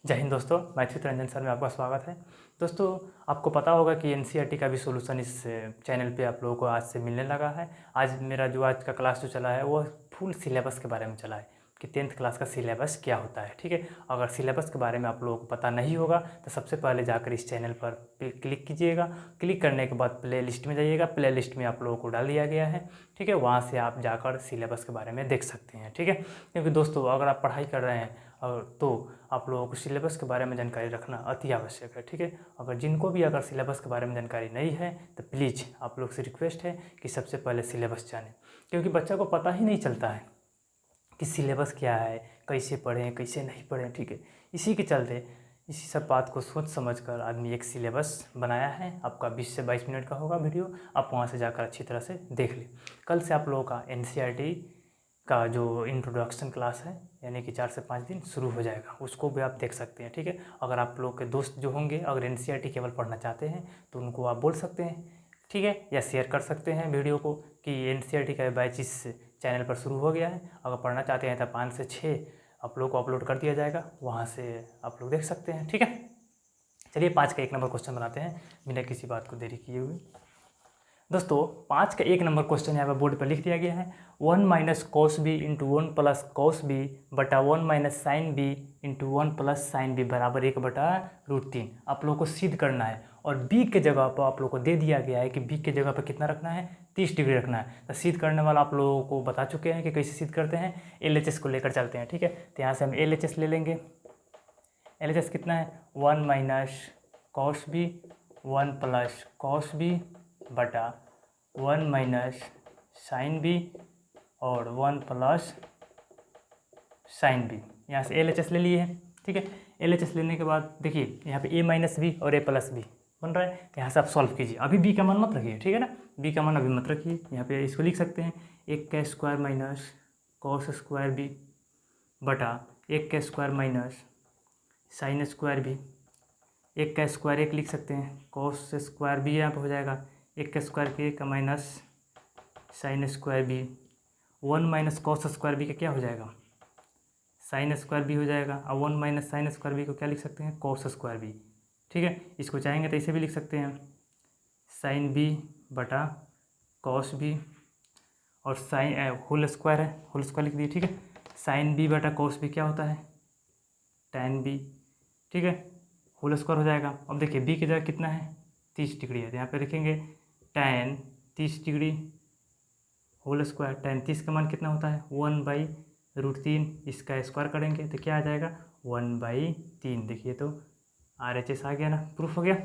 जय हिंद दोस्तों, मैं चित्तरंजन सर में आपका स्वागत है। दोस्तों, आपको पता होगा कि एनसीईआरटी का भी सॉल्यूशन इस चैनल पे आप लोगों को आज से मिलने लगा है। आज का क्लास जो चला है वो फुल सिलेबस के बारे में चला है कि 10th क्लास का सिलेबस क्या होता है। ठीक है, अगर सिलेबस के बारे में आप लोगों को पता नहीं होगा तो सबसे पहले जाकर इस चैनल पर क्लिक कीजिएगा। क्लिक करने के बाद प्ले लिस्ट में जाइएगा। प्ले लिस्ट में आप लोगों को डाल दिया गया है। ठीक है, वहाँ से आप जाकर सिलेबस के बारे में देख सकते हैं। ठीक है, क्योंकि दोस्तों अगर आप पढ़ाई कर रहे हैं और तो आप लोगों को सिलेबस के बारे में जानकारी रखना अति आवश्यक है। ठीक है, अगर सिलेबस के बारे में जानकारी नहीं है तो प्लीज़ आप लोग से रिक्वेस्ट है कि सबसे पहले सिलेबस जानें, क्योंकि बच्चा को पता ही नहीं चलता है कि सिलेबस क्या है, कैसे पढ़ें कैसे नहीं पढ़ें। ठीक है, इसी के चलते इसी सब बात को सोच समझ कर आदमी एक सिलेबस बनाया है। आपका 20 से 22 मिनट का होगा वीडियो, आप वहाँ से जाकर अच्छी तरह से देख लें। कल से आप लोगों का एनसीईआरटी का जो इंट्रोडक्शन क्लास है यानी कि 4 से 5 दिन शुरू हो जाएगा, उसको भी आप देख सकते हैं। ठीक है, अगर आप लोग के दोस्त जो होंगे अगर एनसीईआरटी केवल पढ़ना चाहते हैं तो उनको आप बोल सकते हैं। ठीक है, या शेयर कर सकते हैं वीडियो को कि एनसीईआरटी का बैच इस चैनल पर शुरू हो गया है। अगर पढ़ना चाहते हैं तो 5 से 6 आप लोग को अपलोड कर दिया जाएगा, वहाँ से आप लोग देख सकते हैं। ठीक है, चलिए 5 का 1 नंबर क्वेश्चन बनाते हैं बिना किसी बात को देरी किए हुए। दोस्तों 5 का 1 नंबर क्वेश्चन यहाँ पर बोर्ड पर लिख दिया गया है। 1 minus cos B into 1 plus cos B बटा 1 minus sine B into 1 plus sine B बराबर 1/√3 आप लोगों को सिद्ध करना है। और बी के जगह पर आप लोगों को दे दिया गया है कि बी के जगह पर कितना रखना है, 30 डिग्री रखना है। तो सिद्ध करने वाला आप लोगों को बता चुके हैं कि कैसे सिद्ध करते हैं। एलएचएस को लेकर चलते हैं। ठीक है, तो यहाँ से हम एलएचएस ले लेंगे। एलएचएस कितना है, 1 minus cos B 1 plus cos B बटा 1 माइनस साइन बी और 1 प्लस साइन बी। यहाँ से एलएचएस ले लिए हैं। ठीक है, एलएचएस लेने के बाद देखिए यहाँ पे ए माइनस बी और ए प्लस बी बन रहा है। तो यहाँ से आप सॉल्व कीजिए। अभी बी का मान मत रखिए, ठीक है ना, बी का मान अभी मत रखिए। यहाँ पे इसको लिख सकते हैं 1 का square minus cos square B बटा 1 का square minus sine square B. 1 का स्क्वायर 1 लिख सकते हैं, कॉस स्क्वायर बी यहाँ पर हो जाएगा 1 का स्क्वायर के का minus sine square B. 1 minus cos square B का क्या हो जाएगा, साइन स्क्वायर बी हो जाएगा। और 1 माइनस साइन स्क्वायर बी को क्या लिख सकते हैं, कॉस स्क्वायर बी। ठीक है, इसको चाहेंगे तो इसे भी लिख सकते हैं साइन बी बटा कॉस बी और साइन होल स्क्वायर है, होल स्क्वायर लिख दिए। ठीक है, साइन बी बटा कॉस बी क्या होता है, tan बी। ठीक है, होल स्क्वायर हो जाएगा। अब देखिए बी की जगह कितना है, 30 डिग्री है, तो यहाँ पे लिखेंगे tan 30 degree whole square. tan 30 का मान कितना होता है, 1/√3। इसका स्क्वायर करेंगे तो क्या आ जाएगा, 1/3। देखिए तो RHS आ गया ना, प्रूफ हो गया।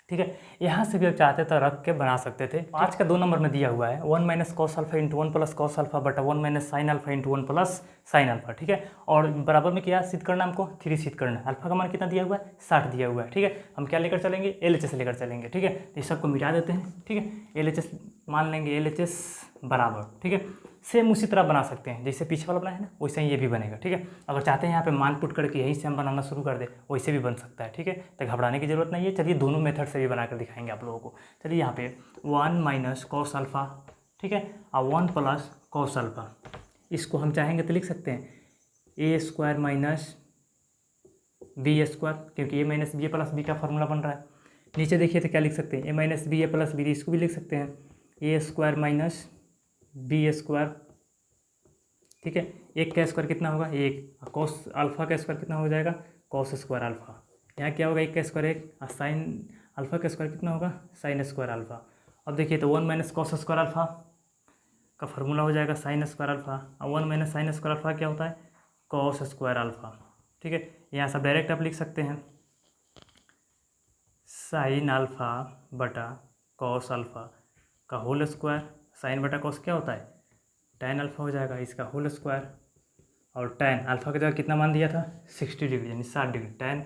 ठीक है, यहाँ से भी आप चाहते तो रख के बना सकते थे। 5 का 2 नंबर में दिया हुआ है 1 minus cos alpha into 1 plus cos alpha बटा 1 minus sine alpha into 1 plus sine alpha. ठीक है, और बराबर में क्या सिद्ध करना, हमको 3 सिद्ध करना है। अल्फा का मान कितना दिया हुआ है, 60 दिया हुआ है। ठीक है, हम क्या लेकर चलेंगे, एलएचएस लेकर चलेंगे। ठीक है, तो इस सबको मिटा देते हैं। ठीक है, एलएचएस मान लेंगे, एलएचएस बराबर। ठीक है, सेम उसी तरह बना सकते हैं जैसे पीछे वाला बनाया है ना, वैसे ही ये भी बनेगा। ठीक है, अगर चाहते हैं यहाँ पे मान पुट करके यहीं से हम बनाना शुरू कर दे, वैसे भी बन सकता है। ठीक है, तो घबराने की जरूरत नहीं है। चलिए दोनों मेथड से भी बनाकर दिखाएंगे आप लोगों को। चलिए यहाँ पे 1 माइनस कॉस अल्फा, ठीक है, और 1 प्लस कॉस अल्फा, इसको हम चाहेंगे तो लिख सकते हैं ए स्क्वायर माइनस बी स्क्वायर, क्योंकि ए माइनस बी प्लस बी का फॉर्मूला बन रहा है। नीचे देखिए तो क्या लिख सकते हैं, ए minus B A plus B, इसको भी लिख सकते हैं ए स्क्वायर माइनस बी स्क्वायर। ठीक है, 1 का स्क्वायर कितना होगा, 1। कॉस अल्फा का स्क्वायर कितना हो जाएगा, कॉस स्क्वायर अल्फा। यहाँ क्या होगा, 1 का स्क्वायर 1, और साइन अल्फा का स्क्वायर कितना होगा, साइन स्क्वायर अल्फा। अब देखिए तो 1 माइनस कॉस स्क्वायर अल्फा का फॉर्मूला हो जाएगा साइन स्क्वायर अल्फा, और 1 माइनस साइन स्क्वायर अल्फा क्या होता है, कॉस स्क्वायर अल्फा। ठीक है, यहाँ सब डायरेक्ट आप लिख सकते हैं साइन अल्फा बटा कॉस अल्फा का होल स्क्वायर। साइन बटा कॉस क्या होता है, tan अल्फा हो जाएगा, इसका होल स्क्वायर। और tan अल्फा की जगह कितना मान दिया था, 60 डिग्री यानी 60 degree. tan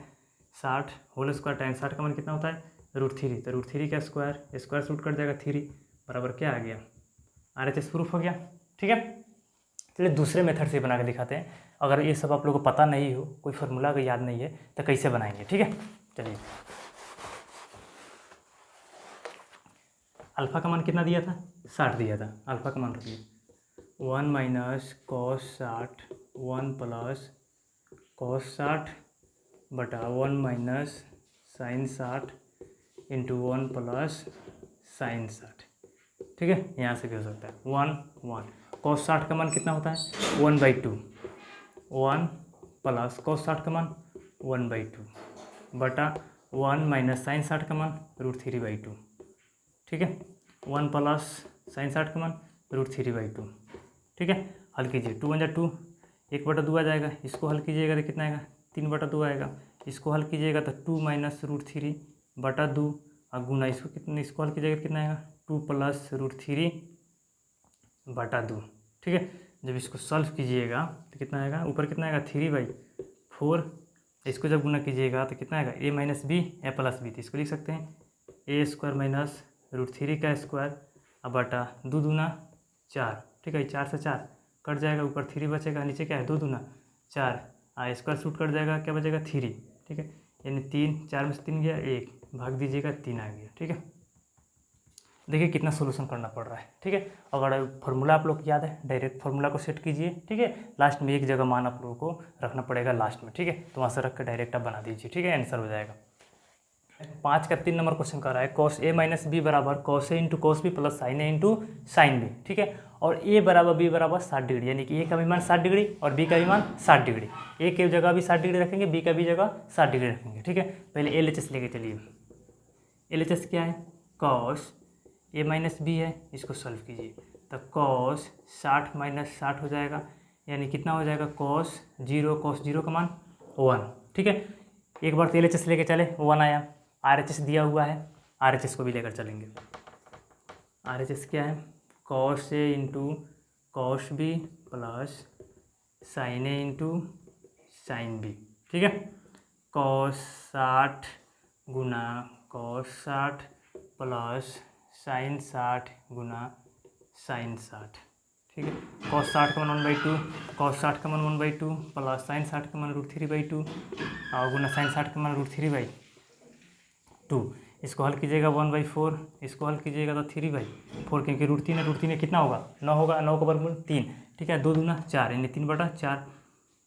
60 whole square, tan 60 का मान कितना होता है, √3। तो √3 का स्क्वायर, स्क्वायर सूट कर जाएगा 3 बराबर क्या आ गया, RHS प्रूफ हो गया। ठीक है, चलिए दूसरे मेथड से बना के दिखाते हैं। अगर ये सब आप लोगों को पता नहीं हो, कोई फार्मूला अगर याद नहीं है तो कैसे बनाएंगे। ठीक है, चलिए अल्फा का मान कितना दिया था, 60 दिया था। अल्फा का मान रखिए 1 माइनस कॉस 60 1 प्लस कॉस 60 बटा 1 minus sine 60 into 1 plus sine 60। ठीक है, यहाँ से भी हो सकता है 1 cos 60 का मान कितना होता है 1/2, 1 प्लस cos 60 का मान 1/2 बटा 1 माइनस साइन 60 का मान √3/2। ठीक है, 1 प्लस साइन 60 का मान √3/2। ठीक है, हल कीजिए 2 × 2 1/2 आ जाएगा। इसको हल कीजिएगा तो कितना आएगा 3/2 आएगा। इसको हल कीजिएगा तो 2 माइनस √3/2 और गुना इसको हल कीजिएगा तो कितना आएगा 2 प्लस √3/2। ठीक है, जब इसको सॉल्व कीजिएगा तो कितना आएगा, ऊपर कितना आएगा 3/4। इसको जब गुना कीजिएगा तो कितना आएगा a minus B A plus B. तो इसको लिख सकते हैं a² माइनस √3 का स्क्वायर अब बटा 2 दूना 4। ठीक है, 4 से 4 कट जाएगा, ऊपर 3 बचेगा, नीचे क्या है 2 दूना 4 स्क्वायर रूट कट जाएगा, क्या बचेगा 3। ठीक है, यानी 3, 4 में से 3 गया 1, भाग दीजिएगा 3 आ गया। ठीक है, देखिए कितना सोल्यूशन करना पड़ रहा है। ठीक है, अगर फार्मूला आप लोग को याद है डायरेक्ट फार्मूला को सेट कीजिए। ठीक है, लास्ट में एक जगह मान आप लोगों को रखना पड़ेगा लास्ट में। ठीक है, तो वहाँ से रख कर डायरेक्ट आप बना दीजिए। ठीक है, आंसर हो जाएगा। 5 का 3 नंबर क्वेश्चन कर रहा है cos a माइनस बी बराबर cos a into cos B plus sine a into sine B. ठीक है, और a बराबर b बराबर 60 डिग्री, यानी कि a का भी मान 60 डिग्री और b का भी मान 60 डिग्री। a की जगह भी 60 डिग्री रखेंगे, b का भी जगह 60 डिग्री रखेंगे। ठीक है, पहले LHS लेके चलिए। LHS क्या है cos a माइनस बी है, इसको सॉल्व कीजिए तो cos 60 माइनस 60 हो जाएगा, यानी कितना हो जाएगा cos 0 का मान 1। ठीक है, एक बार तो LHS लेके चले 1 आया, RHS दिया हुआ है, RHS को भी लेकर चलेंगे। RHS क्या है cos a into cos B plus sine a into sine B. ठीक है, cos 60 गुना cos 60 प्लस साइन 60 गुना साइन 60। ठीक है, cos 60 का मान 1/2, cos 60 का मान 1/2 प्लस साइन 60 का मान √3/2 और गुना साइन 60 का मान √3/2। इसको हल कीजिएगा 1/4, इसको हल कीजिएगा तो 3/4, क्योंकि √3 है, √3 में कितना होगा 9 होगा, 9 का वर्गमूल 3। ठीक है, 2 दूना 4 यानी 3/4,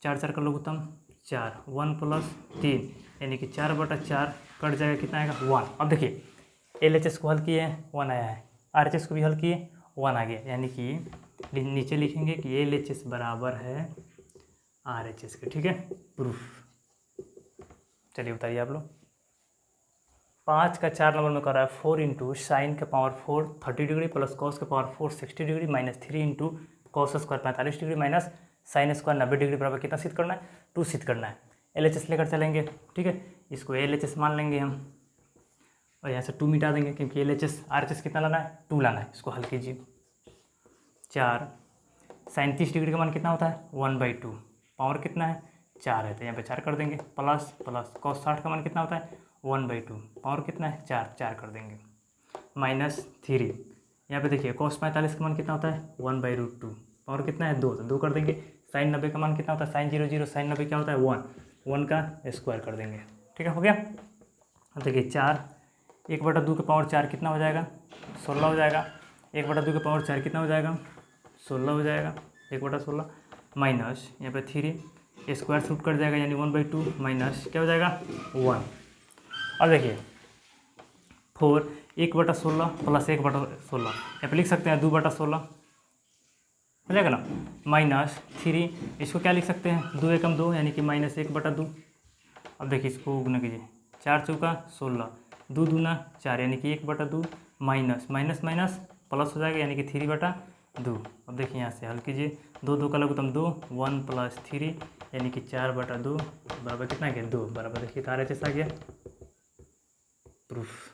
4 का लघुत्तम 4, 1 प्लस 3 यानी कि 4/4 कट जाएगा, कितना आएगा 1। अब देखिए LHS को हल किए 1 आया है, RHS को भी हल किए 1 आ गया, यानी कि नीचे लिखेंगे कि LHS बराबर है RHS के। ठीक है, प्रूफ। चलिए बताइए आप लोग। 5 का 4 नंबर में कर रहा है 4 इंटू साइन के पावर 4 30 डिग्री प्लस कॉस के power 4 60 degree minus 3 into cos square 45 degree minus sine square 90 degree बराबर कितना सिद्ध करना है 2 सिद्ध करना है। LHS लेकर चलेंगे। ठीक है, इसको LHS मान लेंगे हम और यहाँ से 2 मिटा देंगे, क्योंकि LHS RHS कितना लाना है 2 लाना है। इसको हल कीजिए 4 साइन 30 डिग्री का मान कितना होता है 1/2, पावर कितना है 4 है तो यहाँ पे 4 कर देंगे, प्लस कॉस 60 का मान कितना होता है 1/2, पावर कितना है 4 कर देंगे, माइनस 3 यहाँ पे देखिए cos 45 का मान कितना होता है 1/√2, पावर कितना है 2 तो 2 कर देंगे। साइन 90 का मान कितना होता है साइन 0 साइन 90 क्या होता है 1 का स्क्वायर कर देंगे। ठीक है, हो गया। अब देखिए 4 1/2 का पावर 4 कितना हो जाएगा 16 हो जाएगा, 1/2 का पावर 4 कितना हो जाएगा 16 हो जाएगा, 1/16 माइनस यहाँ पे 3 स्क्वायर रूट कट जाएगा, यानी 1/2 माइनस क्या हो जाएगा 1। अब देखिए 4 1/16 प्लस 1/16 यहाँ पे लिख सकते हैं 2/16 हो जाएगा ना, माइनस 3 इसको क्या लिख सकते हैं 2 एकम 2 यानी कि माइनस 1/2। अब देखिए इसको गुना कीजिए 4 चौका 16, 2 दूना 4 यानी कि 1/2 माइनस माइनस माइनस प्लस हो जाएगा, यानी कि 3/2। अब देखिए यहाँ से हल कीजिए 2 का लघुत्तम 2 1 प्लस 3 यानी कि 4/2 बराबर कितना गया 2 बराबर। देखिए RHS आ गया, प्रूफ।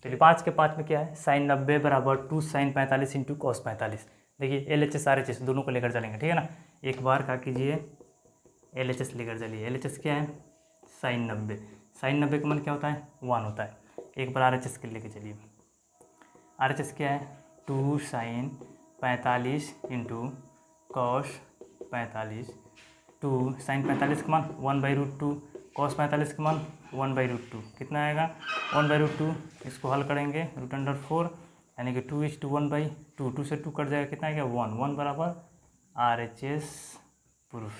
चलिए 5 के 5 में क्या है साइन 90 बराबर 2 साइन 45 इंटू कॉस 45। देखिए LHS RHS दोनों को लेकर चलेंगे। ठीक है ना, एक बार क्या कीजिए LHS लेकर चलिए। LHS क्या है साइन 90, साइन 90 का मान क्या होता है 1 होता है। एक बार RHS के लेकर चलिए। RHS क्या है 2 साइन 45 इंटू कॉस 45, 2 साइन 45 का मान 1/√2, कॉस 45 का मान 1/√2 कितना आएगा 1/√2। इसको हल करेंगे √4 यानी कि 2:1/2, 2 से 2 कट जाएगा, कितना आएगा 1 बराबर RHS, प्रूफ।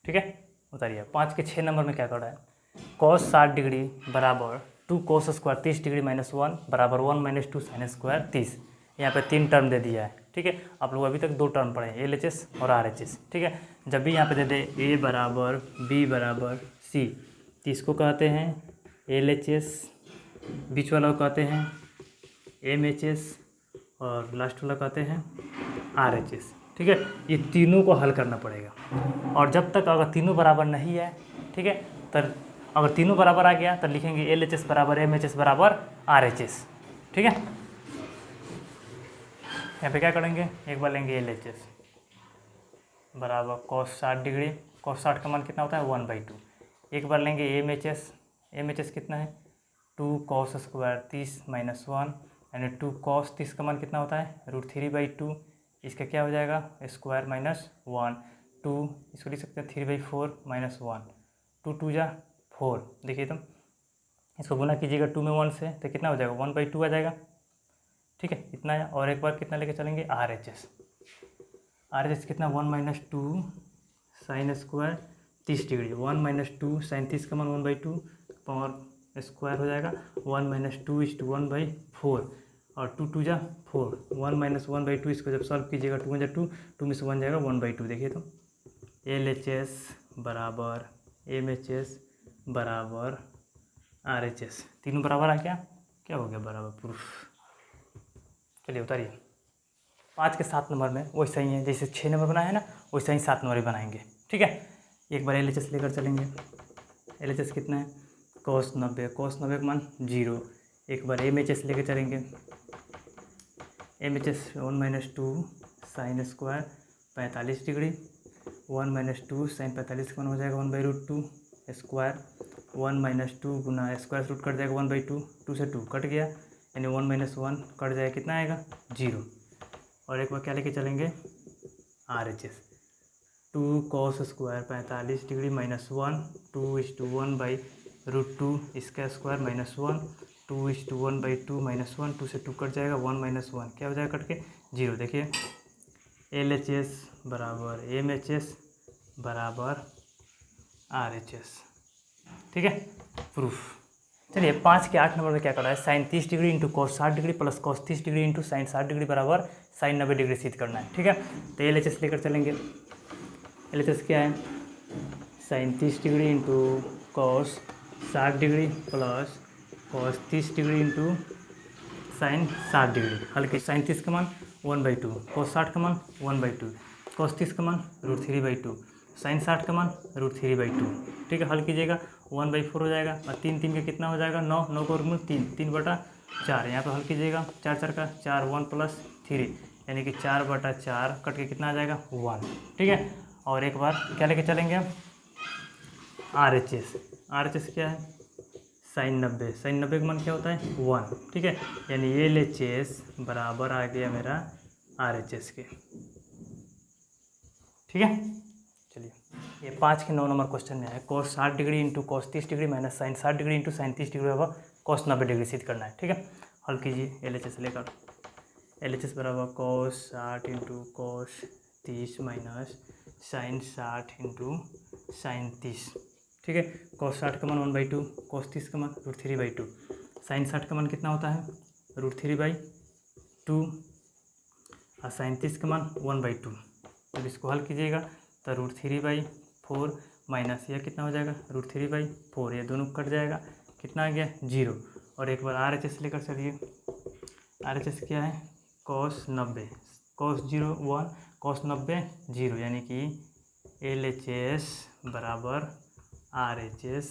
ठीक है, उतारिए। 5 के 6 नंबर में क्या कर रहा है कॉस 60 डिग्री बराबर 2 cos स्क्वायर 30 डिग्री माइनस 1 बराबर 1 माइनस 2 साइन स्क्वायर 30। यहाँ पे 3 टर्म दे दिया है, ठीक है। आप लोग अभी तक 2 टर्म पढ़े हैं, LHS और RHS, ठीक है। जब भी यहाँ पे दे दे A बराबर B बराबर C, तो इसको कहते हैं LHS, बीच वाला को कहते हैं MHS और लास्ट वाला कहते हैं RHS, ठीक है। ये तीनों को हल करना पड़ेगा, और जब तक अगर तीनों बराबर नहीं है, ठीक है, तब अगर तीनों बराबर आ गया तो लिखेंगे LHS बराबर MHS बराबर RHS, ठीक है। यहाँ पे क्या करेंगे, एक बार लेंगे LHS बराबर cos 60 डिग्री, cos 60 का मान कितना होता है 1/2। एक बार लेंगे MHS कितना है 2 cos स्क्वायर 30 माइनस 1, यानी 2 cos 30 का मान कितना होता है √3/2। इसका क्या हो जाएगा स्क्वायर माइनस 1, 2 इसको लिख सकते हैं 3/4 माइनस 1, 2 2 जा 4। देखिए तो इसको गुना कीजिएगा 2 में 1 से तो कितना हो जाएगा 1/2 आ जाएगा, ठीक है, इतना है। और एक बार कितना लेके चलेंगे RHS कितना 1 minus 2 sine square 30 degree, 1 minus 2 sine 30 का मान 1/2 पावर स्क्वायर हो जाएगा 1 माइनस 2/1/4, और 2 2 जा 4, 1 माइनस 1/2 इसको जब सॉल्व कीजिएगा 2 जा 2, 2 में से 1 जाएगा 1/2। देखिए तो LHS बराबर MHS बराबर RHS, तीनों बराबर आ गया, क्या हो गया बराबर प्रूफ। चलिए उतारिए। 5 के 7 नंबर में वैसा ही है, जैसे 6 नंबर बनाया है ना वैसा ही 7 नंबर भी बनाएंगे, ठीक है। एक बार LHS लेकर चलेंगे, LHS कितना है cos 90 का मान 0। एक बार MHS लेकर चलेंगे, MHS 1 minus 2 sine square 45 degree, 1 minus 2 sine 45 का मान हो जाएगा 1/√2 स्क्वायर, 1 माइनस 2 गुना स्क्वायर रूट कट जाएगा 1/2, 2 से 2 कट गया, यानी 1 माइनस 1 कट जाएगा कितना आएगा 0। और एक बार क्या लेके चलेंगे RHS 2 cos square 45 degree minus 1, 2:1/√2 इसका स्क्वायर माइनस 1, 2:1/2 माइनस 1, 2 से 2 कट जाएगा 1 माइनस 1 क्या हो जाएगा कट के 0। देखिए LHS बराबर MHS बराबर RHS, ठीक है, प्रूफ। चलिए 5 के 8 नंबर में क्या कर रहा है sine 30 degree into cos 60 degree plus cos 30 degree into sine 60 degree बराबर साइन 90 डिग्री सिद्ध करना है, ठीक है। तो LHS लेकर चलेंगे, LHS क्या है sine 30 degree into cos 60 degree plus cos 30 degree into sine 60 degree. हल के साइन 30 का मान 1/2, cos 60 का मान 1/2, cos 30 का मान √3/2, साइन 60 का मान √3/2, ठीक है। हल कीजिएगा 1/4 हो जाएगा, और 3 3 का कितना हो जाएगा 9, 9 का वर्गमूल 3, 3/4। यहाँ पे हल कीजिएगा 4 4 का 4, 1 + 3 यानी कि 4/4 कट के कितना आ जाएगा 1, ठीक है। और एक बार क्या लेके चलेंगे RHS क्या है साइन 90 का मान क्या होता है 1, ठीक है। यानी LHS बराबर आ गया मेरा RHS के, ठीक है। चलिए ये 5 के 9 नंबर क्वेश्चन में है cos 60 degree into cos 30 degree minus sine 60 degree into sine 30 degree बराबर cos 90 डिग्री सिद्ध करना है, ठीक है। हल कीजिए LHS लेकर, LHS बराबर cos 60 into cos 30 minus sine 60 into sine 30, ठीक है। cos 60 का मान 1/2, cos 30 का मान √3/2, साइन 60 का मान कितना होता है √3/2 और साइन 30 का मान 1/2। जब इसको हल कीजिएगा तो √3/4 माइनस यह कितना हो जाएगा √3/4, ये दोनों कट जाएगा कितना आ गया 0। और एक बार RHS लेकर चलिए, RHS क्या है cos 90, cos 0 1 cos 90 0, यानी कि LHS बराबर RHS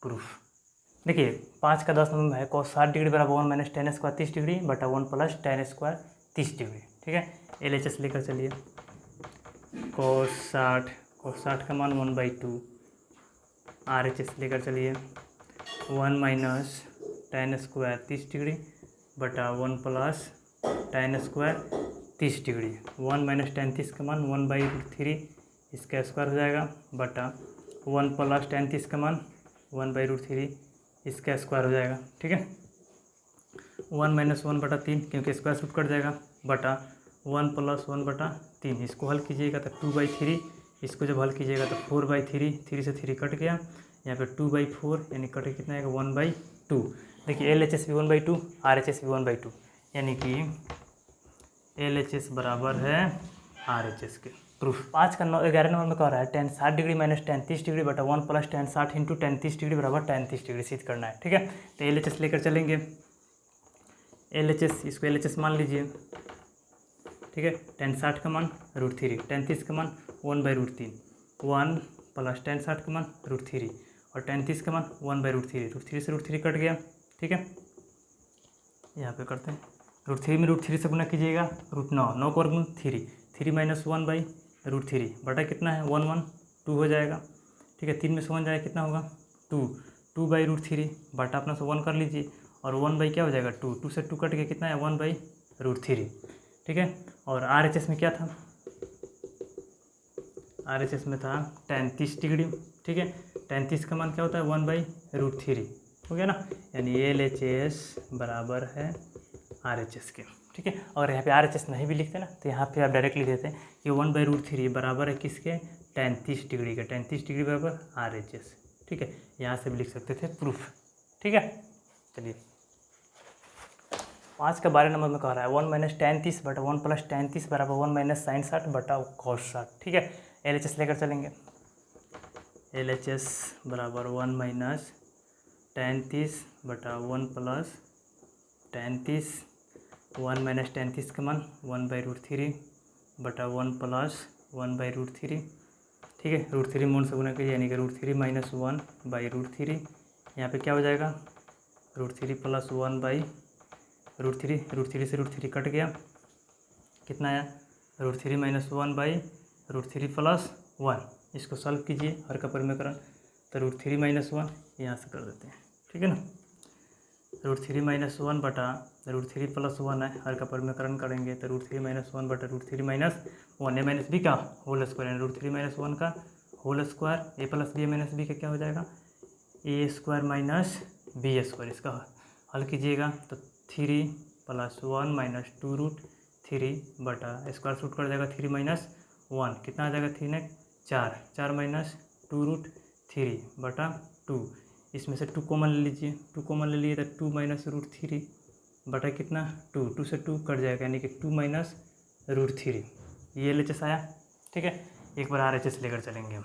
प्रूफ। देखिए 5 का 10 नंबर में है cos 60 डिग्री बराबर 1 माइनस tan स्क्वायर 30 डिग्री बटा 1 + tan स्क्वायर 30 डिग्री, ठीक है। LHS लेकर चलिए cos 60 का मान 1/2, RHS लेकर चलिए 1 माइनस tan स्क्वायर 30 डिग्री बटा 1 + tan square 30 degree, 1 minus tan 30 का मान 1/√3 इसका स्क्वायर हो जाएगा बटा 1 + tan 30 का मान 1/√3 इसका स्क्वायर हो जाएगा, ठीक है। 1 - 1/3 क्योंकि स्क्वायर रूट कट जाएगा बटा 1 + 1/3। इसको हल कीजिएगा तो 2/3, इसको जब हल कीजिएगा तो 4/3, 3 से 3 कट गया, यहाँ पे 2/4 यानी कट के कितना आएगा 1/2। देखिए LHS भी 1/2, RHS भी 1/2, यानी कि LHS बराबर है RHS के। प्रूफ 5 का 11 नंबर में कह रहा है tan 60 degree minus tan 30 degree बटा 1 plus tan 60 into tan 30 degree बराबर tan 30 डिग्री सिद्ध करना है। ठीक है, तो LHS लेकर चलेंगे। LHS, इसको LHS मान लीजिए। ठीक है, tan 60 का मान √3, tan 30 का मान 1/√3, 1 प्लस tan 60 का मान √3 और tan 30 का मान 1/√3, √3 से √3 कट गया। ठीक है, यहाँ पे करते हैं √3 में √3 से गुना कीजिएगा, √9, 9 को वर्गमूल 3, 3 माइनस 1/√3 बटा कितना है 1 1 2 हो जाएगा। ठीक है, 3 में से 1 जाएगा कितना होगा 2, 2/√3 बटा अपना से 1 कर लीजिए और 1 बाई क्या हो जाएगा 2, 2 से 2 कट के कितना है 1/√3। ठीक है, और RHS में क्या था, RHS में था tan 30 डिग्री। ठीक है, tan 30 का मान क्या होता है 1/√3 हो गया ना, यानी LHS बराबर है RHS के। ठीक है, और यहाँ पे RHS नहीं भी लिखते ना तो यहाँ पे आप डायरेक्ट लिख देते हैं कि 1/√3 बराबर है किसके tan 30 डिग्री का, tan 30 डिग्री बराबर RHS। ठीक है, यहाँ से भी लिख सकते थे प्रूफ। ठीक है, चलिए 5 का 12 नंबर में कह रहा है 1 माइनस tan 30 बटा 1 प्लस tan 30 बराबर 1 माइनस sin 60 बटा cos 60। ठीक है, LHS लेकर चलेंगे। LHS बराबर 1 माइनस tan 30 बटा 1 प्लस tan 30, 1 माइनस tan 30 का मान 1/√3 बटा 1 प्लस 1/√3। ठीक है, √3 मूल से गुना कीजिए यानी कि √3 माइनस 1/√3। यहाँ पे क्या हो जाएगा √3 प्लस 1/√3, √3 से √3 कट गया, कितना आया √3 माइनस 1/√3 प्लस 1। इसको सॉल्व कीजिए हर का परिमेयकरण, तो √3 माइनस 1 यहाँ से कर देते हैं। ठीक है ना, √3 माइनस 1 बटा √3 प्लस 1 है, हर का परिमेयकरण करेंगे तो √3 माइनस 1 बटा √3 माइनस 1 ए माइनस बी का होल स्क्वायर, यानी √3 माइनस 1 का होल स्क्वायर, ए प्लस बी माइनस बी का क्या हो जाएगा ए स्क्वायर माइनस बी स्क्वायर। इसका हल कीजिएगा तो 3 प्लस 1 माइनस 2√3 बटा स्क्वायर रूट कर जाएगा 3 माइनस 1, कितना आ जाएगा 3 ने 4, 4 माइनस 2√3 बटा 2, इसमें से 2 कॉमन ले लीजिए, 2 कॉमन ले लिए तो 2 माइनस √3 बटा कितना 2, 2 से 2 कट जाएगा यानी कि 2 माइनस √3, ये LHS आया। ठीक है, एक बार RHS लेकर चलेंगे।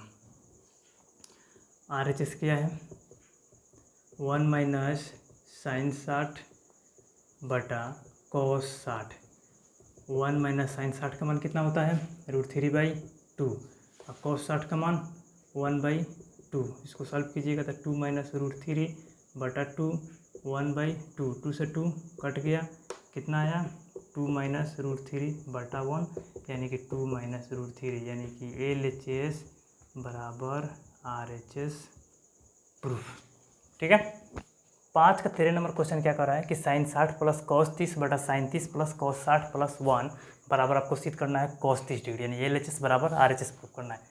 RHS क्या है 1 माइनस sin 60 बटा cos 60, 1 माइनस sin 60 का मान कितना होता है √3/2, अब cos 60 का मान 1/2, इसको सॉल्व कीजिएगा तो 2 माइनस √3 बटा 2, 1/2, 2 से 2 कट गया, कितना आया 2 माइनस √3 बटा 1 यानी कि 2 माइनस √3, यानी कि LHS बराबर RHS प्रूफ। ठीक है, 5 का 13 नंबर क्वेश्चन क्या कर रहा है कि sin 60 प्लस cos 30 बटा sin 30 प्लस cos 60 प्लस 1 बराबर आपको सिद्ध करना है cos 30 डिग्री, यानी LHS बराबर RHS प्रूफ करना है।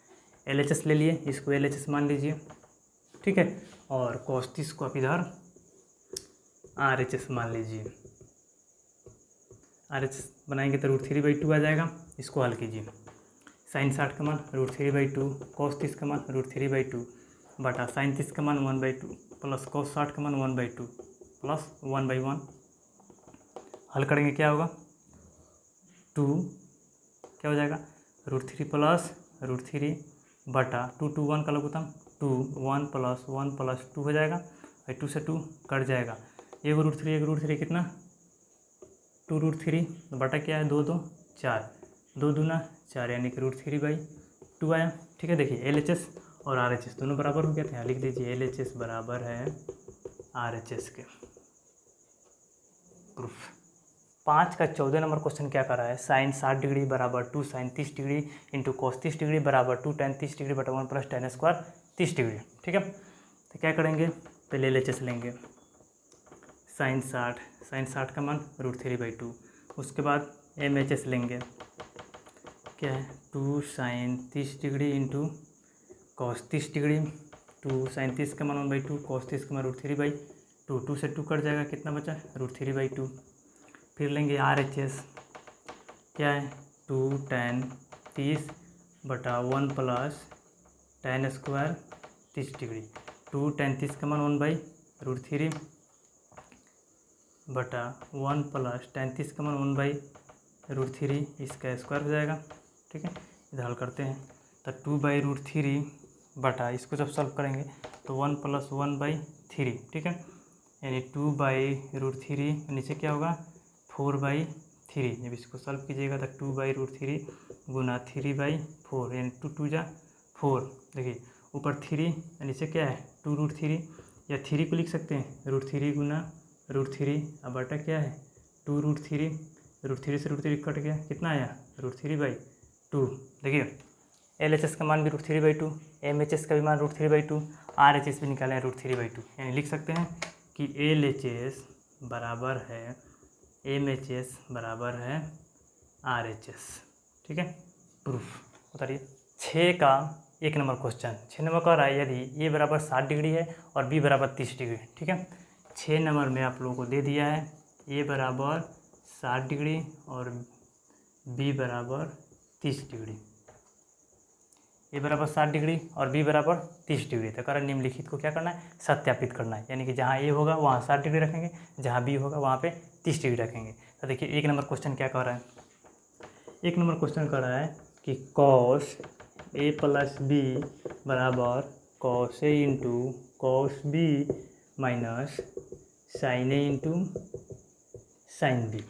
LHS ले लिए, इसको LHS मान लीजिए। ठीक है, और cos 30 को आप इधर RHS मान लीजिए। RHS बनाएंगे तो √3/2 आ जाएगा, इसको हल कीजिए। sin 60 का मान √3/2, cos 30 का मान √3/2 बटा sin 30 का मान 1/2 प्लस cos 60 का मान 1/2 प्लस 1/1, हल करेंगे क्या होगा 2, क्या हो जाएगा √3 प्लस √3 बटा 2, 2 1 का लघुत्तम 2, 1 प्लस 1 प्लस 2 हो जाएगा, 2 से 2 कट जाएगा, एक √3 कितना 2√3 बटा क्या है 2 2 4, 2 दूना 4 यानी कि √3/2 आया। ठीक है, देखिए LHS और RHS दोनों बराबर हो गया था, यहाँ लिख दीजिए LHS बराबर है RHS के। प्रूफ 5 का 14 नंबर क्वेश्चन क्या कर रहा है sin 60 डिग्री बराबर 2 sin 30 degree into cos 30 degree बराबर 2 tan 30 डिग्री बटा 1 प्लस tan स्क्वायर 30 डिग्री। ठीक है, तो क्या करेंगे पहले LHS लेंगे, sin 60 का मान √3/2, उसके बाद MHS लेंगे, क्या है 2 sin 30 degree into cos 30 degree, 2 sin 30 का मान 1/2, cos 30 का मान √3/2, 2 से 2 कट जाएगा, कितना बचा √3/2। फिर लेंगे RHS, क्या है 2 tan 30 बटा 1 plus tan square 30 degree, 2 tan30 का मान 1/√3 बटा 1 प्लस tan30 का मान 1/√3, इसका स्क्वायर हो जाएगा। ठीक है, इधर हल करते हैं तो 2/√3 बटा, इसको जब सॉल्व करेंगे तो 1 + 1/3। ठीक है, यानी 2/√3, नीचे क्या होगा 4/3। जब इसको सॉल्व कीजिएगा तो 2/√3 गुना 3/4, यानी 2 2 जा 4। देखिए ऊपर 3, नीचे क्या है 2√3, या 3 को लिख सकते हैं √3 गुना √3, अब बटा क्या है 2√3, √3 से √3 कट गया, कितना आया √3/2। देखिए LHS का मान भी √3/2, MHS का भी मान √3/2, RHS भी निकाले हैं √3/2। यानी लिख सकते हैं कि LHS बराबर है MHS बराबर है RHS। ठीक है, प्रूफ उतारिए। 6 का 1 नंबर क्वेश्चन, 6 नंबर का रहा है यदि A बराबर 60 डिग्री है और B बराबर 30 डिग्री। ठीक है, 6 नंबर में आप लोगों को दे दिया है A बराबर 60 डिग्री और B बराबर 30 डिग्री। A बराबर 60 डिग्री और B बराबर 30 डिग्री। तो कारण निम्नलिखित को क्या करना है, सत्यापित करना है। यानी कि जहाँ A होगा वहाँ 60 डिग्री रखेंगे, जहाँ B होगा वहाँ पे 30 डिग्री रखेंगे। तो देखिए 1 नंबर क्वेश्चन क्या कह रहा है, 1 नंबर क्वेश्चन कह रहा है कि cos A + B बराबर cos A into cos B minus sin A into sin B।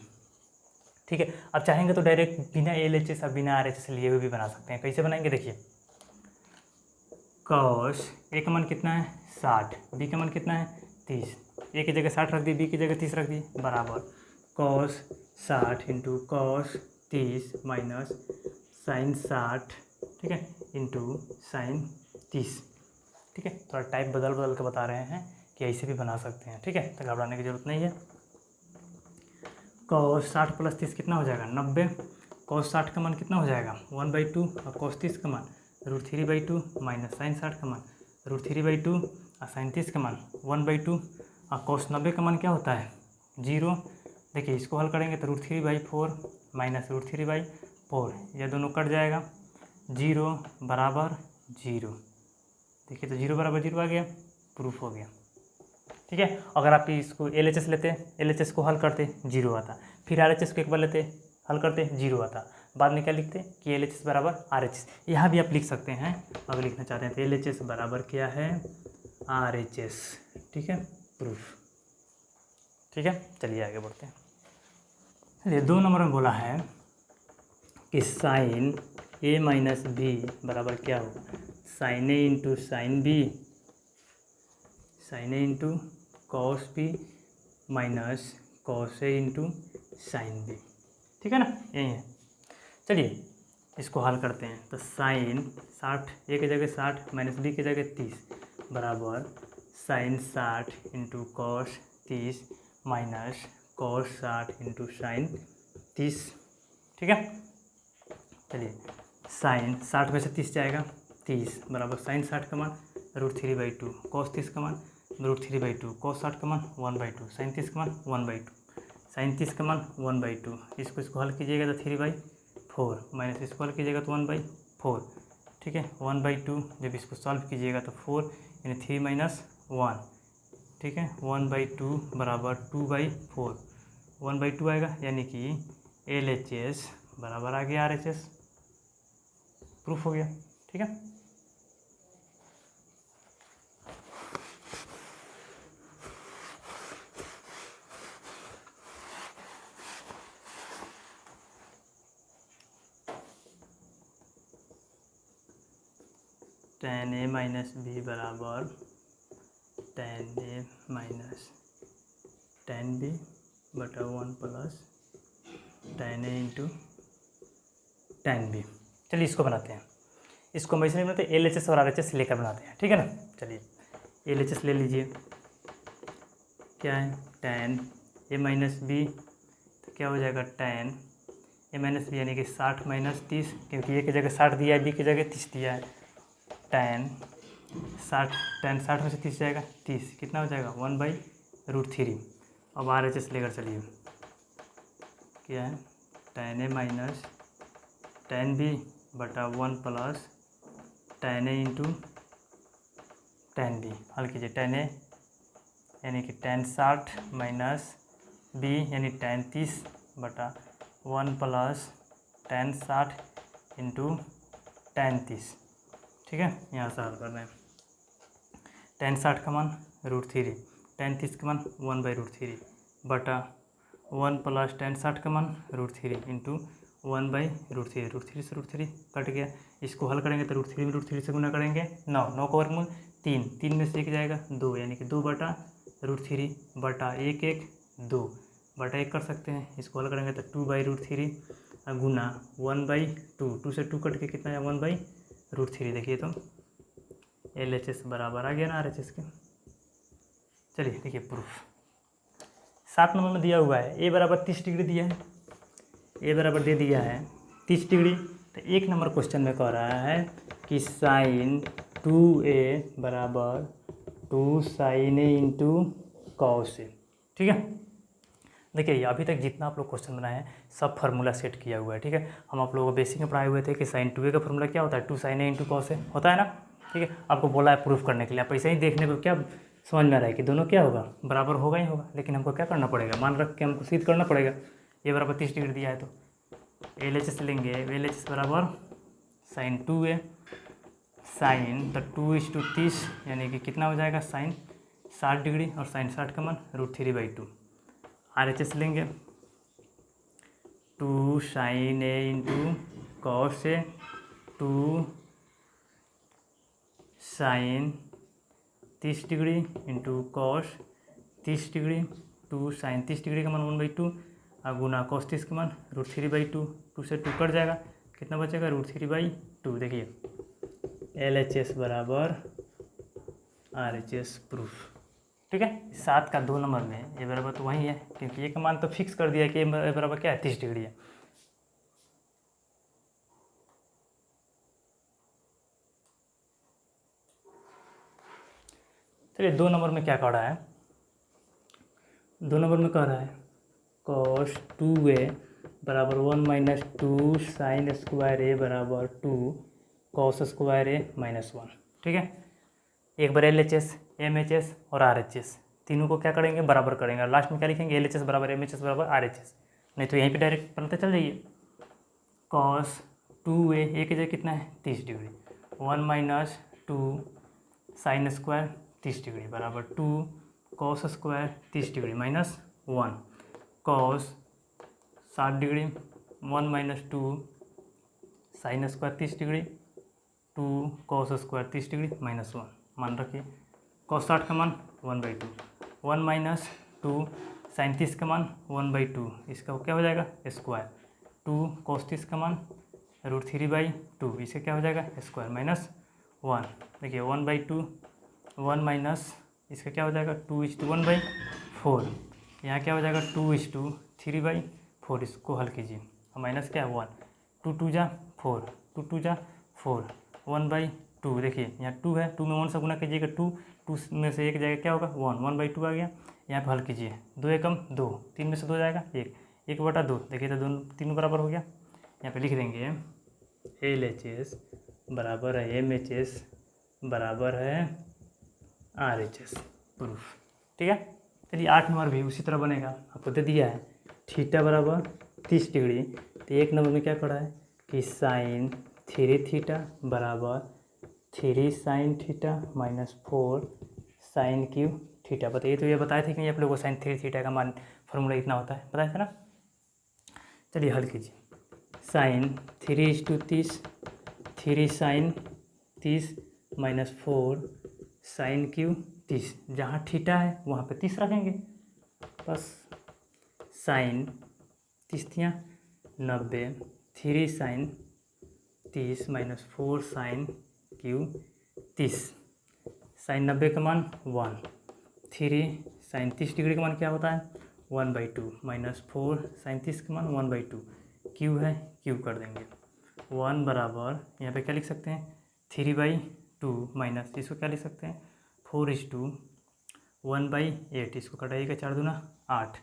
ठीक है, अब चाहेंगे तो डायरेक्ट बिना LHS और बिना RHS लिए हुए भी बना सकते हैं। कैसे बनाएंगे देखिए, cos A का मान कितना है 60, B का मान कितना है 30, A की जगह 60 रख दी, B की जगह 30 रख दी, बराबर cos 60 into cos 30 minus sin 60, ठीक है, इंटू sin 30। ठीक है, थोड़ा टाइप बदल बदल के बता रहे हैं कि ऐसे भी बना सकते हैं। ठीक है, तो घबराने की जरूरत नहीं है। cos 60 + 30 कितना हो जाएगा 90, cos 60 का मान कितना हो जाएगा 1/2 और cos 30 का मान √3/2 माइनस sin 60 का मान √3/2 और sin 30 का मान 1/2 और cos 90 का मान क्या होता है 0। देखिए इसको हल करेंगे तो √3/4 माइनस √3/4, यह दोनों कट जाएगा, 0 बराबर 0। देखिए तो 0 बराबर 0 आ गया, प्रूफ हो गया। ठीक है, अगर आप इसको LHS लेते, LHS को हल करते 0 आता, फिर RHS को एक बार लेते हल करते 0 आता, बाद में क्या लिखते कि LHS बराबर RHS। यहाँ भी आप लिख सकते हैं, अगर लिखना चाहते हैं तो LHS बराबर क्या है RHS। ठीक है, प्रूफ। ठीक है, चलिए आगे बढ़ते हैं। चलिए 2 नंबर में बोला है कि sin A माइनस B बराबर क्या होगा sin A into sin B, sin A into cos B minus cos A into sin B। ठीक है ना, यही है। चलिए इसको हल करते हैं तो sin 60, A की जगह 60 माइनस B की जगह 30 बराबर sin 60 into cos 30 minus cos 60 into sin 30। ठीक है, चलिए sin 60 में से 30 जाएगा, 30 बराबर sin 60 का मान √3/2, cos 30 का मान √3/2, cos 60 का मान 1/2, sin 30 का मान 1/2, sin 30 का मान 1/2। इसको हल कीजिएगा तो 3/4 माइनस इसको हल कीजिएगा तो 1/4। ठीक है, 1/2 जब इसको सॉल्व कीजिएगा तो 4 यानी 3 माइनस 1। ठीक है, 1/2 बराबर 2/4, 1/2 आएगा, यानी कि LHS बराबर आ गया RHS। प्रूफ हो गया। ठीक है, tan A माइनस B बराबर tan A minus tan B बटा 1 plus tan A into tan B। चलिए इसको बनाते हैं, इसको हम ऐसे नहीं बनाते, LHS और RHS लेकर बनाते हैं। ठीक है ना, चलिए LHS ले लीजिए, क्या है tan A माइनस B, तो क्या हो जाएगा tan A माइनस B यानी कि 60 माइनस 30, क्योंकि A की जगह 60 दिया है, B की जगह 30 दिया है, tan 60 में से 30 जाएगा, 30 कितना हो जाएगा 1/√3। अब RHS लेकर चलिए, क्या है tan A minus tan B बटा 1 plus tan A into tan b। हल कीजिए tan a यानी कि tan 60 माइनस b यानी tan 30 बटा 1 प्लस tan 60 इंटू tan 30। ठीक है, यहाँ से हल कर रहे हैं। tan 60 का मान √3, tan 30 का मान 1/√3 बटा 1 प्लस tan 60 का मान √3 इंटू 1/√3। √3 से √3 कट गया। इसको हल करेंगे तो √3 में √3 से गुना करेंगे 9, 9 का वर्गमूल 3, 3 में से 1 जाएगा 2 यानी कि 2 बटा √3 बटा 1 1 2 बटा 1 कर सकते हैं। इसको हल करेंगे तो 2/√3 गुना 1/2, 2 से 2 कट के कितना है 1/√3। देखिए तो LHS बराबर आ गया ना RHS के। चलिए देखिए प्रूफ 7 नंबर में दिया हुआ है a बराबर 30 डिग्री दिया है, a बराबर दे दिया है 30 डिग्री। तो 1 नंबर क्वेश्चन में कह रहा है कि साइन 2a बराबर 2 sin a into cos A. ठीक है, देखिए अभी तक जितना आप लोग क्वेश्चन बनाए हैं सब फार्मूला सेट किया हुआ है। ठीक है, हम आप लोगों को बेसिक में पढ़ाए हुए थे कि साइन 2a का फार्मूला क्या होता है 2 sin a into cos A होता है ना। ठीक है, आपको बोला है प्रूफ करने के लिए, आप ऐसे ही देखने पर क्या समझ में आ रहा है कि दोनों क्या होगा बराबर होगा ही होगा, लेकिन हमको क्या करना पड़ेगा मान रख के हमको सिद्ध करना पड़ेगा। ये बराबर 30 डिग्री दिया है तो LHS लेंगे, LHS बराबर साइन 2a साइन तो 2:30 यानी कि कितना हो जाएगा साइन 60 डिग्री और साइन 60 का मान √3/2। RHS लेंगे 2 sin a into cos A 2 sin 30 degree into cos 30 degree 2 sin 30 degree का मान 1/2 और गुना कॉस 30 का मान √3/2। 2 से 2 कट जाएगा, कितना बचेगा √3/2। देखिए LHS बराबर RHS प्रूफ। ठीक है, 7 का 2 नंबर में ये बराबर तो वही है क्योंकि ये का मान तो फिक्स कर दिया है कि ये बराबर क्या है 30 डिग्री है। चलिए 2 नंबर में क्या कह रहा है, 2 नंबर में कह रहा है cos 2a बराबर 1 माइनस 2 साइन स्क्वायर a बराबर 2 cos स्क्वायर a माइनस 1। ठीक है, एक बार LHS MHS और RHS तीनों को क्या करेंगे बराबर करेंगे, लास्ट में क्या लिखेंगे LHS बराबर MHS बराबर RHS, नहीं तो यहीं पे डायरेक्ट पता चल जाइए। cos 2a एक जगह कितना है 30 degree 1 minus 2 sine square 30 degree बराबर 2 cos square 30 degree minus 1 cos 60 degree 1 minus 2 sine square 30 degree 2 cos square 30 degree minus 1। मान रखिए cos 60 का मान 1/2 1 माइनस 2 साइन 30 का मान 1/2, इसका क्या हो जाएगा स्क्वायर 2 cos 30 का मान √3/2, इसका क्या हो जाएगा स्क्वायर माइनस 1। देखिए 1/2 1 माइनस इसका क्या हो जाएगा 2:1/4, यहाँ क्या हो जाएगा 2:3/4। इसको हल कीजिए और माइनस क्या है 1, 2 2 जा 4 2 2 जा 4 1/2। देखिए यहाँ 2 है, 2 में 1 से गुना कीजिएगा 2 में से 1 जाएगा क्या होगा 1 1/2 आ गया। यहाँ पे हल कीजिए 2 एकम 2 3 में से 2 जाएगा 1 1/2। देखिए तो दोनों तीनों बराबर हो गया। यहाँ पे लिख देंगे LHS बराबर है MHS बराबर है RHS प्रूफ। ठीक है, चलिए 8 नंबर भी उसी तरह बनेगा, आपको दे दिया है थीटा बराबर 30 डिग्री। तो 1 नंबर में क्या पड़ा है कि साइन 3 थीटा बराबर 3 sine theta minus 4 sine cube theta. बताइए तो ये बताए थे कि नहीं आप लोगों को साइन 3 थीटा का मान फॉर्मूला इतना होता है, बताया था ना। चलिए हल कीजिए sine 3:30 3 sine 30 minus 4 sine cube 30, जहाँ थीटा है वहाँ पे 30 रखेंगे बस। Sine 30 90 3 sine 30 minus 4 sine cube 30, sine 90 का मान 1 3 साइन 30 डिग्री का मान क्या होता है 1/2 माइनस 4 साइन 30 का मान 1/2, क्यू है क्यू कर देंगे 1 बराबर यहाँ पे क्या लिख सकते हैं 3/2 माइनस इसको क्या लिख सकते हैं 4:1/8, इसको कटाइएगा 4 दूना 8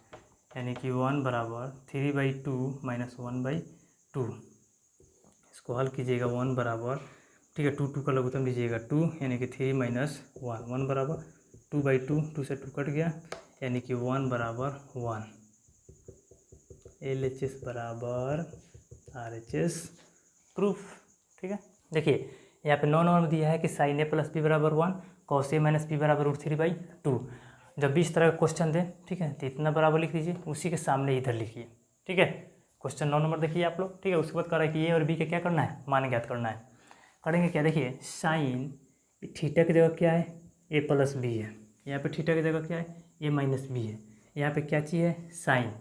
यानी कि 1 बराबर 3/2 माइनस 1/2। इसको हल कीजिएगा 1 बराबर ठीक है, 2 का लघुत्तम लीजिएगा 2, यानी कि 3 माइनस 1, 1 बराबर 2/2, 2 से 2 कट गया, यानी कि 1 बराबर 1। LHS बराबर RHS प्रूफ। ठीक है, देखिए यहाँ पे 9 नंबर दिया है कि साइन ए प्लस बी बराबर 1, कॉस ए माइनस बी बराबर √3/2। जब भी इस तरह का क्वेश्चन दें, ठीक है, तो इतना बराबर लिख दीजिए, उसी के सामने इधर लिखिए। ठीक है, क्वेश्चन 9 नंबर देखिए आप लोग। ठीक है, उसके बाद कह रहा है कि ए और बी का क्या करना है, मान ज्ञात करना है। करेंगे क्या, देखिए साइन थीटा की जगह क्या है, ए प्लस बी है, यहाँ पे थीटा की जगह क्या है, ए माइनस बी है, यहाँ पे क्या चीज़ है, साइन।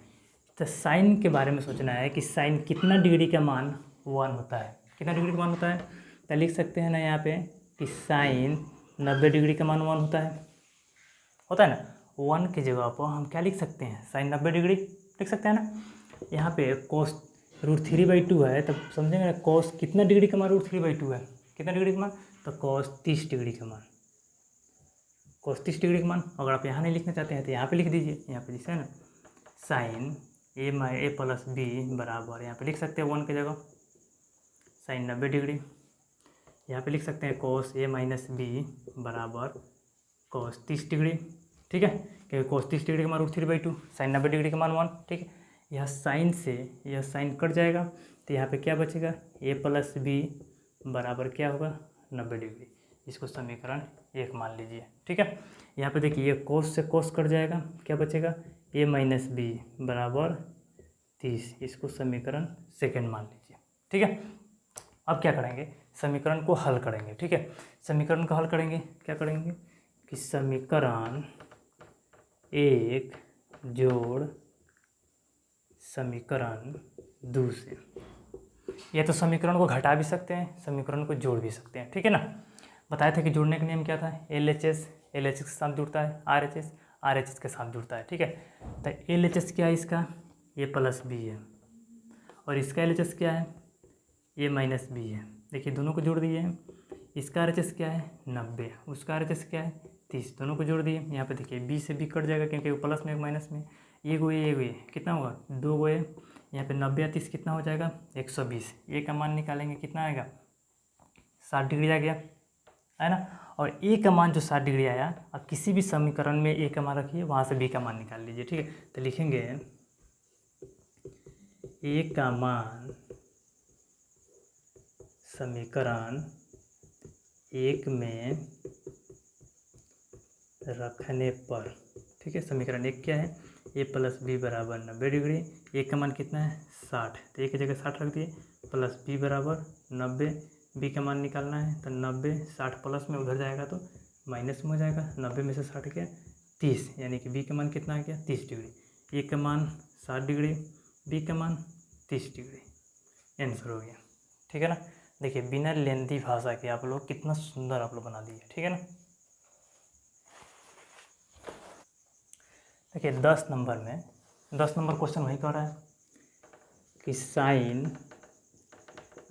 तो साइन के बारे में सोचना है कि साइन कितना डिग्री का मान 1 होता है, कितना डिग्री का मान होता है। तो लिख सकते हैं ना यहाँ पे कि साइन 90 डिग्री का मान 1 होता है ना। 1 की जगह पर हम क्या लिख सकते हैं, साइन 90 डिग्री लिख सकते हैं ना। यहाँ पे कोस √3/2 है, तब समझेंगे ना कोस कितना डिग्री का मान √3/2 है, कितना डिग्री का मान, तो कोस 30 डिग्री का मान, कोस 30 डिग्री का मान। अगर आप यहाँ नहीं लिखना चाहते हैं तो यहाँ पे लिख दीजिए, यहाँ पे जैसे है ना साइन ए प्लस बी बराबर, यहाँ पे लिख सकते हैं 1 की जगह साइन 90 डिग्री, यहाँ पे लिख सकते हैं कोस ए माइनस बी बराबर कोस 30 डिग्री। ठीक है, क्योंकि कोस 30 डिग्री का मान √3/2, साइन 90 डिग्री का मान 1। ठीक है, यह साइन से यह साइन कट जाएगा, तो यहाँ पे क्या बचेगा, ए प्लस बी बराबर क्या होगा, 90 डिग्री। इसको समीकरण 1 मान लीजिए। ठीक है, यहाँ पे देखिए ये कोस से कोस कट जाएगा, क्या बचेगा, ए माइनस बी बराबर 30, इसको समीकरण 2 मान लीजिए। ठीक है, अब क्या करेंगे, समीकरण को हल करेंगे। ठीक है, समीकरण को हल करेंगे, क्या करेंगे कि समीकरण 1 जोड़ समीकरण 2 से, या तो समीकरण को घटा भी सकते हैं, समीकरण को जोड़ भी सकते हैं। ठीक है ना, बताया था कि जोड़ने का नियम क्या था, LHS के साथ जुड़ता है, RHS के साथ जुड़ता है। ठीक है, तो LHS क्या है इसका, ए प्लस बी है, और इसका LHS क्या है, ए माइनस बी है। देखिए दोनों को जोड़ दिए हैं, इसका RHS क्या है 90, उसका RHS क्या है 30, दोनों को जोड़ दिए। यहाँ पे देखिए बी से बी कट जाएगा, क्योंकि वो प्लस में माइनस में, ये गो ये कितना होगा 2 गो, यहाँ पे 90 या 30 कितना हो जाएगा 120। ए का मान निकालेंगे कितना आएगा 60 डिग्री आ गया, है ना। और ए का मान जो 60 डिग्री आया, अब किसी भी समीकरण में ए का मान रखिए, वहाँ से बी का मान निकाल लीजिए। ठीक है, तो लिखेंगे ए का मान समीकरण 1 में रखने पर, ठीक है, समीकरण 1 क्या है, ए प्लस बी बराबर 90 डिग्री, ए का मान कितना है 60, तो ए की जगह 60 रख दिए, प्लस बी बराबर 90, बी का मान निकालना है, तो 90 60 प्लस में उधर जाएगा तो माइनस में हो जाएगा, 90 में से 60 गया 30, यानी कि बी का मान कितना आ गया 30 डिग्री। ए का मान 60 डिग्री, बी का मान 30 डिग्री, आंसर हो गया। ठीक है ना, देखिए बिना लेंथी भाषा के आप लोग कितना सुंदर आप लोग बना दिए। ठीक है ना, देखिए 10 नंबर क्वेश्चन वही कह रहा है कि साइन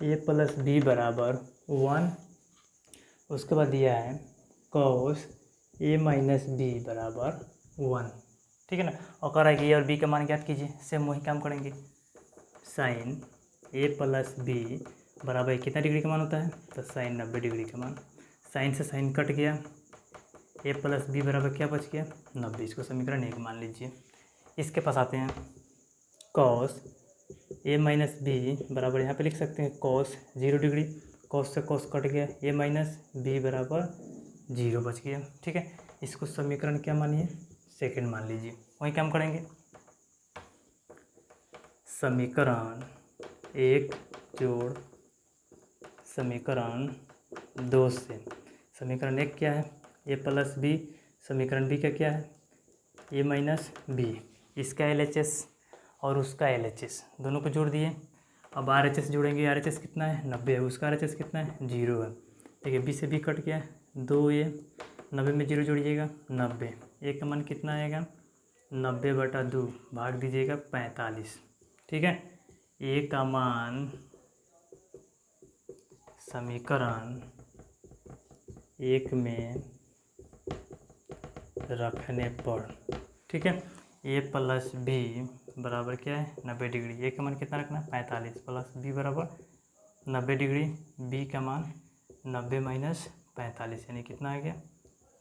ए प्लस बी बराबर 1, उसके बाद दिया है कॉस ए माइनस बी बराबर 1। ठीक है ना, और कह रहा है कि ए और बी का मान ज्ञात कीजिए, सेम वही काम करेंगे। साइन ए प्लस बी बराबर कितना डिग्री का मान होता है, तो साइन 90 डिग्री का मान, साइन से साइन कट गया, ए प्लस बी बराबर क्या बच गया 90, इसको समीकरण 1 मान लीजिए। इसके पास आते हैं कॉस ए माइनस बी बराबर, यहाँ पे लिख सकते हैं कॉस 0 डिग्री, कॉस से कॉस कट गया, ए माइनस बी बराबर 0 बच गया। ठीक है, इसको समीकरण क्या मानिए 2 मान लीजिए, वही काम करेंगे। समीकरण 1 जोड़ समीकरण 2 से, समीकरण 1 क्या है ए प्लस बी, समीकरण बी का क्या है ए माइनस बी, इसका LHS और उसका LHS दोनों को जोड़ दिए। अब RHS जोड़ेंगे, RHS कितना है 90 है, उसका RHS कितना है 0 है। देखिए बी से बी कट गया 2 ए, 90 में 0 जोड़िएगा 90, ए का मान कितना आएगा 90/2 भाग दीजिएगा 45। ठीक है, ए का मान समीकरण 1 में रखने पर, ठीक है, ए प्लस बी बराबर क्या है 90 डिग्री, ए का मान कितना रखना है 45, प्लस बी बराबर 90 डिग्री, बी का मान 90 माइनस 45 यानी कितना आ गया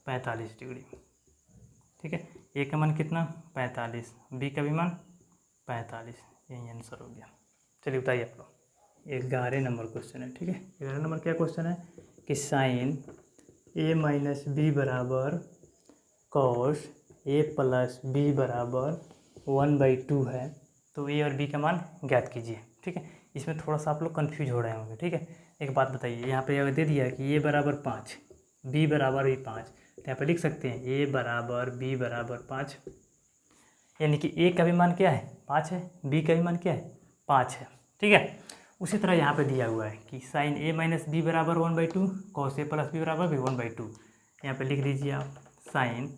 45 डिग्री। ठीक है, ए का मान कितना 45, बी का भी मान 45, यही आंसर हो गया। चलिए बताइए आप लोग 11 नंबर क्वेश्चन है। ठीक है, 11 नंबर क्या क्वेश्चन है कि साइन ए माइनस बी बराबर कॉस ए प्लस बी बराबर 1/2 है, तो ए और बी का मान ज्ञात कीजिए। ठीक है, इसमें थोड़ा सा आप लोग कन्फ्यूज हो रहे होंगे। ठीक है, एक बात बताइए, यहाँ पे अगर दे दिया कि ए बराबर 5, बी बराबर भी 5, तो यहाँ पे लिख सकते हैं ए बराबर बी बराबर 5, यानी कि ए का भी मान क्या है 5 है, बी का भी मान क्या है 5 है। ठीक है, उसी तरह यहाँ पे दिया हुआ है कि साइन ए माइनस बी बराबर 1/2, कॉस ए प्लस बी बराबर भी 1/2। यहाँ पे लिख दीजिए आप साइन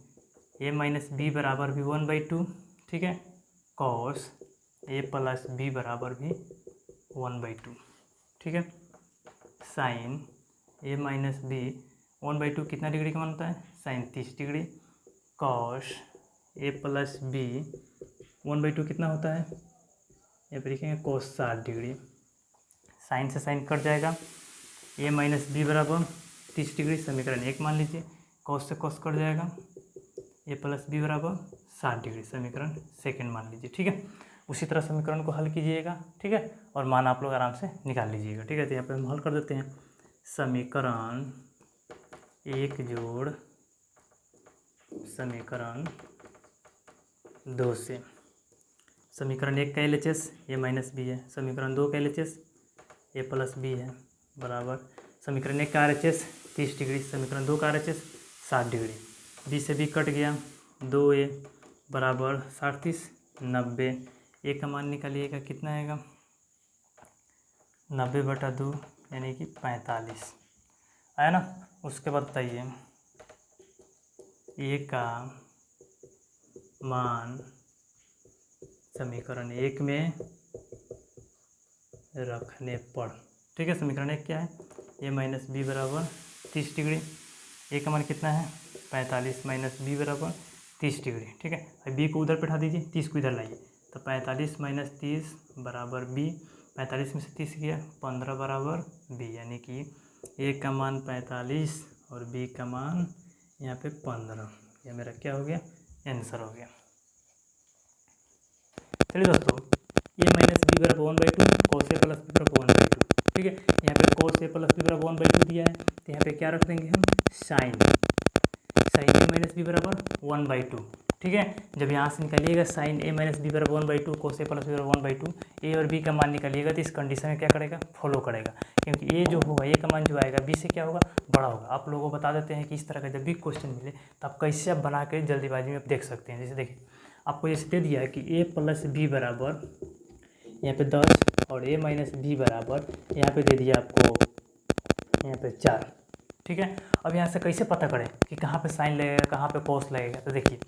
ए माइनस बी बराबर भी 1/2। ठीक है, कॉस ए प्लस बी बराबर भी 1/2। ठीक है, साइन ए माइनस बी 1/2 कितना डिग्री का मान होता है sine 30 degree, cos A plus B 1/2 कितना होता है, यहाँ पे लिखेंगे कॉस 60 डिग्री। साइन से साइन कट जाएगा, ए माइनस बी बराबर 30 डिग्री समीकरण 1 मान लीजिए, कॉस से कॉस कट जाएगा, ए प्लस बी बराबर 60 डिग्री समीकरण 2 मान लीजिए। ठीक है, उसी तरह समीकरण को हल कीजिएगा। ठीक है, और मान आप लोग आराम से निकाल लीजिएगा। ठीक है, तो यहाँ पे हम हल कर देते हैं समीकरण 1 जोड़ समीकरण 2 से। समीकरण 1 का LHS ए माइनस बी है, समीकरण 2 का LHS ए प्लस बी है, बराबर समीकरण 1 का RHS 30 डिग्री, समीकरण 2 का RHS 60 डिग्री। बी से बी कट गया, 2a बराबर 60 30 90, ए का मान निकालिएगा कितना आएगा 90/2 यानी कि 45 आया ना। उसके बाद बताइए ए का मान समीकरण 1 में रखने पर। ठीक है, समीकरण 1 क्या है ए माइनस बी बराबर 30 डिग्री, ए का मान कितना है 45 माइनस बी बराबर 30 डिग्री। ठीक है, अब बी को उधर बैठा दीजिए, 30 को इधर लाइए, तो 45 माइनस 30 बराबर बी, 45 में से 30 गया 15 बराबर बी, यानी कि ए का मान 45 और बी का मान यहाँ पे 15। यह मेरा क्या हो गया आंसर हो गया। चलिए दोस्तों, ए माइनस बी बराबर 1/2, कॉस ए प्लस बी बराबर 1/2। ठीक है, यहाँ पे कॉस ए प्लस बी बराबर 1/2 दिया है, तो यहाँ पे क्या रख देंगे हम साइन ए माइनस बी बराबर 1/2। ठीक है, जब यहाँ से निकालिएगा साइन ए माइनस बी बराबर 1/2, कॉस ए प्लस बी बराबर 1/2, ए और बी का मान निकालिएगा, तो इस कंडीशन में क्या करेगा फॉलो करेगा, क्योंकि ए जो होगा ए का मान जो आएगा बी से क्या होगा बड़ा होगा। आप लोगों को बता देते हैं कि इस तरह का जब भी क्वेश्चन मिले तो आप कैसे आप बना के जल्दीबाजी में आप देख सकते हैं। जैसे देखिए, आपको जैसे दे दिया है कि ए प्लस बी बराबर यहाँ पे 10 और ए माइनस बी बराबर यहाँ पे दे दिया आपको यहाँ पे 4। ठीक है, अब यहाँ से कैसे पता करें कि कहाँ पे साइन लगेगा कहाँ पे कॉस लगेगा, तो देखिए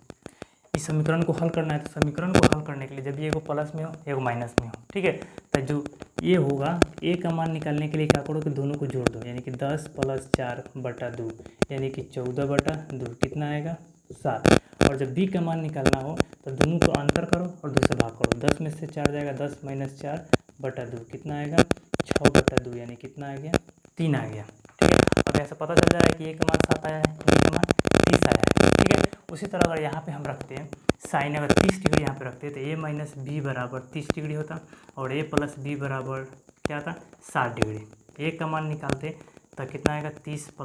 इस समीकरण को हल करना है, तो समीकरण को हल करने के लिए जब ये एगो प्लस में हो एगो माइनस में हो, ठीक है, तो जो ये होगा ए का मान निकालने के लिए क्या करो कि दोनों को जोड़ दो, यानी कि 10 + 4/2 यानी कि 14/2 कितना आएगा 7। और जब बी का मान निकालना हो तो दोनों को अंतर करो और 2 से भाग करो, 10 में से 4 जाएगा, 10 - 4/2 कितना आएगा 6/2 यानी कितना आ गया 3 आ गया। ठीक है, अब ऐसा पता चल रहा है कि ए का मान 7 आया है, बी का मान 30 आया है। ठीक है, उसी तरह अगर यहाँ पे हम रखते हैं साइन, अगर 30 डिग्री यहाँ पे रखते हैं तो ए माइनस बी बराबर 30 डिग्री होता और ए प्लस बी बराबर क्या था 60 डिग्री। ए का मान निकालते तो कितना आएगा 30 +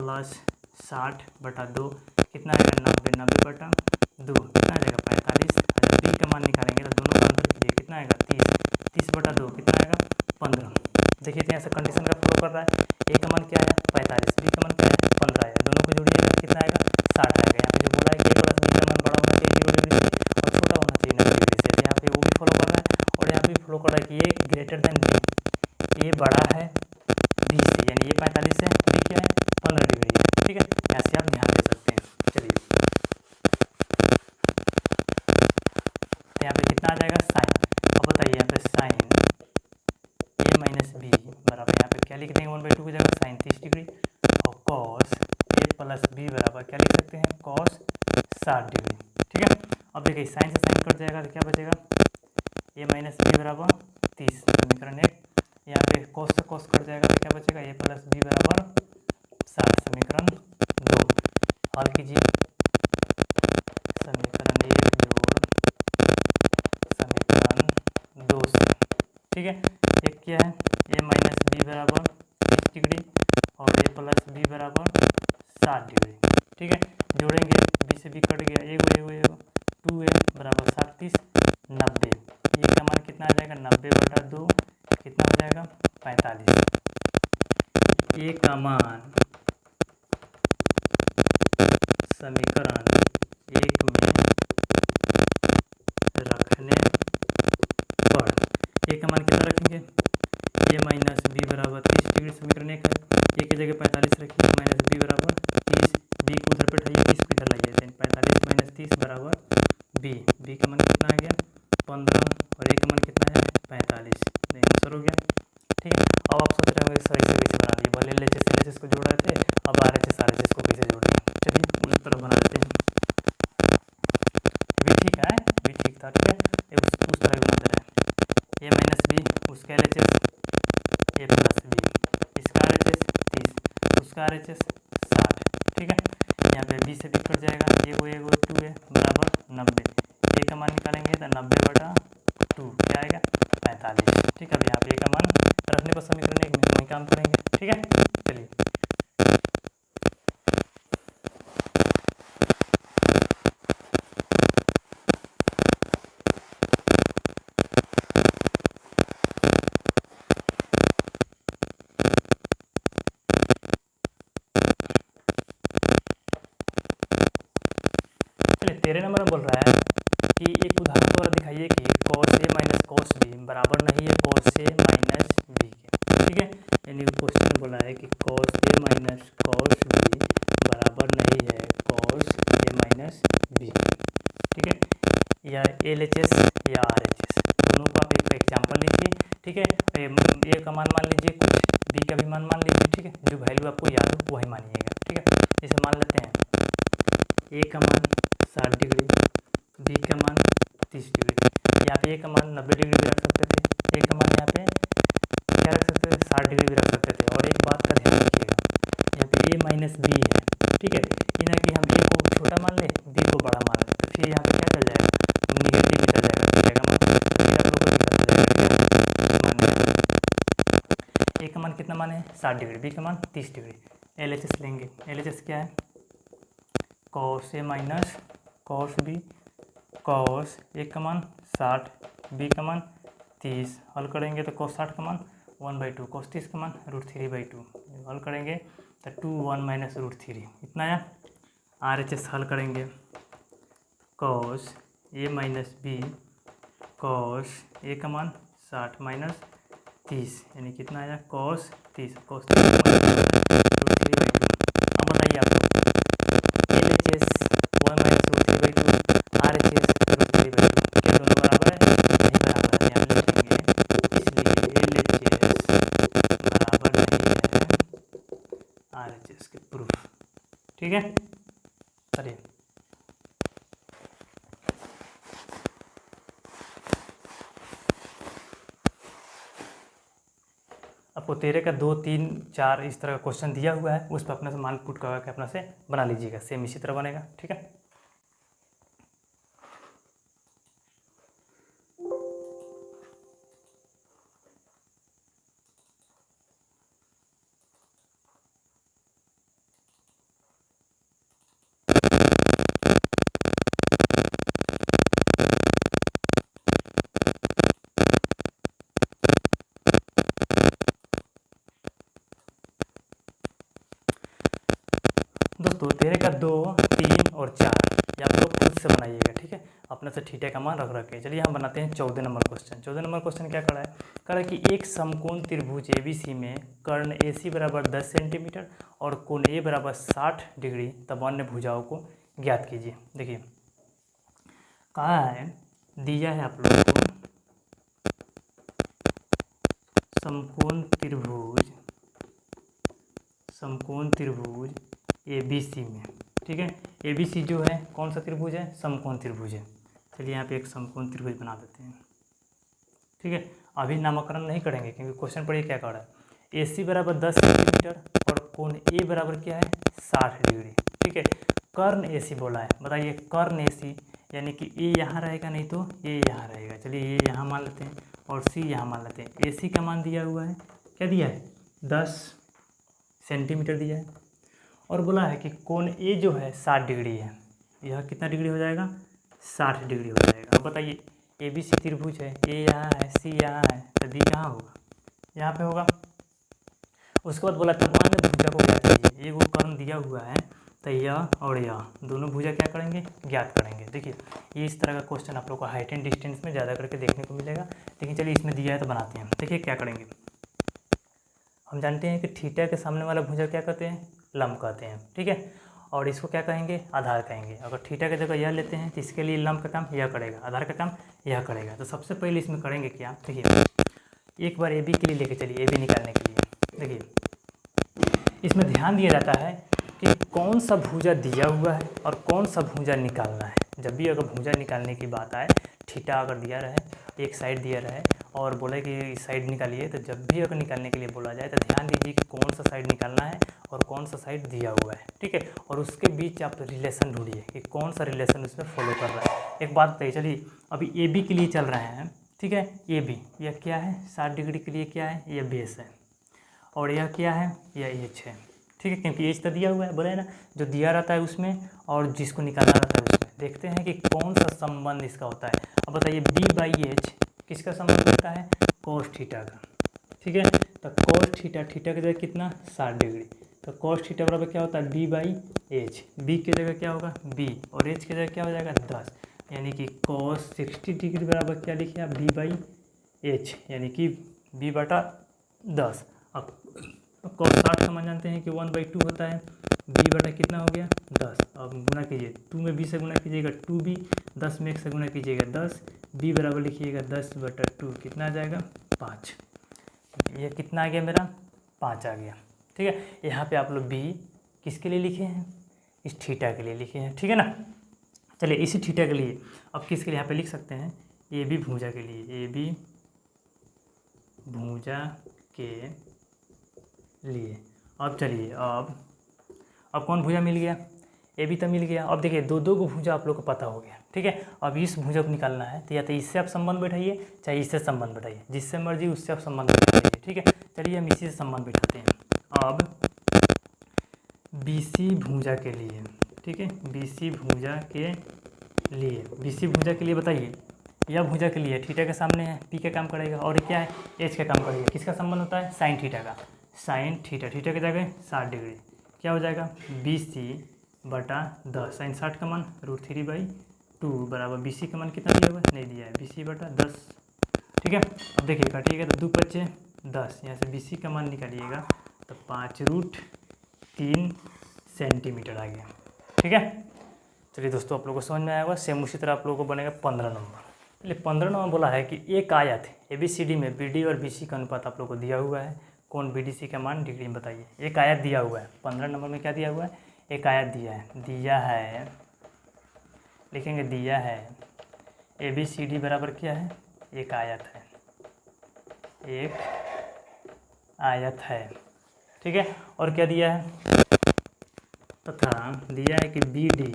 60/2 कितना आएगा 90/2 कितना आ जाएगा 45। अगर बी का मान निकालेंगे तो दोनों का अंतर कीजिए कितना आएगा 30/2 कितना आएगा 15। देखिए तो यहाँ से कंडीशन का फॉलो कर रहा है, ए का मान क्या आया 45, बी का मान क्या है 15 आया, दोनों को जोड़िएगा कितना आएगा 60 आएगा। यहाँ पे जो बोला है कि ए प्लस बी का मान बड़ा होना चाहिए 0 डिग्री से और छोटा होना चाहिए 90 डिग्री से, तो यहाँ पे वो भी फॉलो कर रहा है और यहाँ पे भी फॉलो कर रहा है कि ए ग्रेटर देन बी, ए बड़ा है बी से, यानी ये 45 है, बी क्या है 15 डिग्री है। ठीक है, यहाँ से आप ध्यान दे सकते हैं। चलिए यहाँ पे कितना आ जाएगा साइन, अब बताइए यहाँ पे साइन ए माइनस बी बराबर यहाँ पे क्या लिख देंगे 1/2 की जगह साइन 30 डिग्री और कॉस ए प्लस बी बराबर क्या लिख सकते हैं कॉस 60 डिग्री। ठीक है, अब देखिए साइन से साइन कट जाएगा तो क्या बचेगा ए माइनस बी बराबर 30 समीकरण 1, यहाँ पे कॉस से कॉस कट जाएगा तो क्या बचेगा ए प्लस बी बराबर समीकरण 2 हल कीजिए। समीकरण 1 जोड़ समीकरण 2 से, ठीक है। एक क्या है, a माइनस बी बराबर 30 डिग्री और a प्लस बी बराबर 60 डिग्री, ठीक है। जोड़ेंगे, b से b कट गया, एगो 2a बराबर 60 30 90। ये का मान कितना आ जाएगा, 90/2 कितना हो जाएगा 45। ए का मान समीकरण 1 में रखने पर ए का मान कितना रखेंगे, a माइनस बी बराबर 30 डिग्री समीकरण 1 है, ए की जगह 45 रखिए, माइनस बी बराबर 30, बी को उधर पे उठाइए, 30 को इधर लाइए, 45 माइनस 30 बराबर बी का मान कितना आ गया 15 और ए का मान कितना है 45। आंसर हो गया, ठीक है। अब आप सोच रहे होंगे सर इसे कैसे बना दिए, पहले LHS को जोड़ रहे थे, अब RHS RHS को कैसे जोड़ रहे हैं। चलिए उस तरह बना देते हैं, ये भी ठीक है, भी ठीक था, ठीक है। ये उस तरह बना दे रहे हैं, a माइनस बी उसका LHS a प्लस बी, इसका RHS 30 उसका RHS 60, ठीक है। यहाँ पे b से b कट जाएगा, एगो 2a बराबर 90, a का मान निकालेंगे तो 90/2 क्या आएगा 45, ठीक है। अब यहाँ पे a का मान रखने पर समीकरण 1 में वही काम करेंगे, ठीक है। चलिए तेरे नंबर में बोल रहा है कि एक उदाहरण द्वारा दिखाइए कि cos a minus cos b बराबर नहीं है cos a माइनस b के, ठीक है। यानी क्वेश्चन बोला है कि cos a minus cos b बराबर नहीं है cos a माइनस b, ठीक है। या LHS या RHS दोनों को आप एक एग्जाम्पल लिखिए, ठीक है। a का मान लीजिए कुछ, b का भी मान लीजिए, ठीक है। जो वैल्यू आपको याद हो वही मानिएगा, ठीक है। जैसे मान लेते हैं a का मान 60 डिग्री, b का मान 30 डिग्री, यहाँ पे a का मान 90 डिग्री भी रख सकते थे, a का मान यहाँ पे क्या रख सकते थे 60 डिग्री भी रख सकते थे। और एक बात का ध्यान रखिएगा, यहाँ पे a माइनस बी है, ठीक है। इन्हें कि हम a को छोटा मान ले b को बड़ा मान ले, तो फिर यहाँ पे क्या चल जाएगा, निगेटिव भी चल जाएगा, आप लोगों को दिक्कत हो जाएगा, ठीक है। a का मान कितना मान है 60 डिग्री, b का मान 30 डिग्री। LHS लेंगे, LHS क्या है cos a minus cos b, cos a का मान 60 b का मान 30, हल करेंगे तो cos 60 का मान 1/2, cos 30 का मान √3/2, हल करेंगे तो 2 1 माइनस √3 इतना आया। RHS हल करेंगे cos a minus b cos a का मान 60 माइनस 30 यानी कितना आया cos 30 √3/2। अब बताइए आपको LHS 1 माइनस √3/2, RHS √3/2 क्या दोनों बराबर है, नहीं बराबर है, यहाँ लिखेंगे इसलिए LHS बराबर नहीं है RHS के प्रूफ, ठीक है। चलिए आपको 13 का 2 3 4 इस तरह का क्वेश्चन दिया हुआ है, उस पर अपने से मान पुट करके अपना से बना लीजिएगा, सेम इसी तरह बनेगा, ठीक है। दोस्तों 13 का 2 3 और 4 ये आप लोग खुद से बनाइएगा, ठीक है, अपने से थीटा का मान रख के। चलिए हम बनाते हैं 14 नंबर क्वेश्चन। 14 नंबर क्वेश्चन क्या कर रहा है कि एक समकोण त्रिभुज ABC में कर्ण AC बराबर 10 सेंटीमीटर और कोण A बराबर 60 डिग्री तब अन्य भुजाओं को ज्ञात कीजिए। देखिए कहा है, दिया है आप लोगों को समकोण त्रिभुज ABC में, ठीक है। ABC जो है कौन सा त्रिभुज है, समकोण त्रिभुज है। चलिए यहाँ पे एक समकोण त्रिभुज बना देते हैं, ठीक है। अभी नामकरण नहीं करेंगे क्योंकि क्वेश्चन पढ़िए क्या कर रहा है, AC बराबर 10 सेंटीमीटर और कोण ए बराबर क्या है 60 डिग्री। ठीक है, कर्ण ए सी बोला है, बताइए कर्ण ए सी यानी कि ए यहाँ रहेगा नहीं तो ए यहाँ रहेगा। चलिए ये यहाँ मान लेते हैं और सी यहाँ मान लेते हैं। ए सी का मान दिया हुआ है, क्या दिया है 10 सेंटीमीटर दिया है, और बोला है कि कोण ए जो है 60 डिग्री है। यह कितना डिग्री हो जाएगा 60 डिग्री हो जाएगा। अब बताइए ए बी सी त्रिभुज है, ए यहाँ है सी यहाँ है, तो डी कहाँ होगा, यहाँ पे होगा। उसके बाद बोला तर्कमान भुजा को ज्ञात कीजिए। एक वो कर्ण दिया हुआ है तो यह और यह दोनों भुजा क्या करेंगे ज्ञात करेंगे। देखिए ये इस तरह का क्वेश्चन आप लोग को हाइट एंड डिस्टेंस में ज़्यादा करके देखने को मिलेगा। लेकिन चलिए इसमें दिया है तो बनाते हैं। देखिए क्या करेंगे, हम जानते हैं कि थीटा के सामने वाला भुजा क्या कहते हैं लंब कहते हैं। ठीक है, और इसको क्या कहेंगे आधार कहेंगे। अगर थीटा की जगह यह लेते हैं तो इसके लिए लंब का काम यह करेगा, आधार का काम यह करेगा। तो सबसे पहले इसमें करेंगे क्या, देखिए एक बार ए बी के लिए लेके चलिए, ए बी निकालने के लिए। देखिए इसमें ध्यान दिया जाता है कि कौन सा भुजा दिया हुआ है और कौन सा भुजा निकालना है। जब भी अगर भुजा निकालने की बात आए, थीटा अगर दिया रहे, एक साइड दिया रहे और बोले कि इस साइड निकालिए, तो जब भी अगर निकालने के लिए बोला जाए तो ध्यान दीजिए कि कौन सा साइड निकालना है और कौन सा साइड दिया हुआ है। ठीक है, और उसके बीच आप रिलेशन ढूंढिए कि कौन सा रिलेशन उसमें फॉलो कर रहा है। एक बात बताइए, चलिए अभी ए बी के लिए चल रहे हैं। ठीक है, ए बी यह क्या है 60 डिग्री के लिए क्या है, यह बेस है, और यह क्या है यह एच है। ठीक है, क्योंकि एच तो दिया हुआ है, बोले ना जो दिया रहता है उसमें और जिसको निकालना रहता है उसमें। देखते हैं कि कौन सा संबंध इसका होता है। अब बताइए बी बाई एच किसका संबंध होता है कोस थीटा का। ठीक है, तो कोस थीटा, थीटा की जगह कितना 60 डिग्री, तो कोस थीटा बराबर क्या होता है बी बाई एच। बी की जगह क्या होगा बी और एच की जगह क्या हो जाएगा 10, यानी कि कोस 60 डिग्री बराबर क्या लिखिए आप बी बाई एच, यानी कि बी बटा 10। अब कोस 60 समझ जानते हैं कि 1/2 होता है, बी बटा कितना हो गया 10। अब गुना कीजिए, 2 में बी से गुना कीजिएगा 2b, 10 में 1 से गुना कीजिएगा 10, बी बराबर लिखिएगा 10/2, कितना आ जाएगा 5। ये कितना आ गया मेरा 5 आ गया। ठीक है, यहाँ पे आप लोग बी किसके लिए लिखे हैं इस थीटा के लिए लिखे हैं। ठीक है ना, चलिए इसी थीटा के लिए अब किसके लिए यहाँ पे लिख सकते हैं ए बी भुजा के लिए, ए बी भुजा के लिए। अब चलिए अब कौन भुजा मिल गया ए बी तो मिल गया। अब देखिए दो दो को भुजा आप लोग को पता हो गया। ठीक है, अब इस भुजा को निकालना है तो या तो इससे आप संबंध बैठाइए चाहे इससे संबंध बैठाइए, जिससे मर्जी उससे आप संबंध बैठाइए। ठीक है, चलिए हम इसी से संबंध बैठाते हैं। अब बी सी भुजा के लिए, ठीक है बी सी भुजा के लिए, बी सी भुजा के लिए बताइए यह भुजा के लिए थीटा के सामने है, पी का काम करेगा, और क्या है एच का काम करेगा। किसका संबंध होता है साइन थीटा का, साइन थीटा, थीटा की जगह 60 डिग्री, क्या हो जाएगा बी सी बटा 10, साइन 60 का मान √3/2 बराबर बी सी का मान कितना दिया हुआ है नहीं दिया है, बी सी बटा 10। ठीक है, अब देखिए काटिएगा तो 2 × 5 = 10, यहाँ से बी सी का मान निकालिएगा तो 5√3 सेंटीमीटर आ गया। ठीक है, चलिए दोस्तों आप लोगों को समझ में आया होगा। सेम उसी तरह आप लोगों को बनेगा 15 नंबर। चलिए 15 नंबर बोला है कि एक आयत ए बी सी डी में बी डी और बी सी का अनुपात आप लोगों को दिया हुआ है, कौन बी डी सी का मान डिग्री में बताइए। एक आयत दिया हुआ है 15 नंबर में, क्या दिया हुआ है एक आयत दिया है लिखेंगे दिया है ए बी सी डी बराबर क्या है एक आयत है, एक आयत है। ठीक है, और क्या दिया है तथा दिया है कि बी डी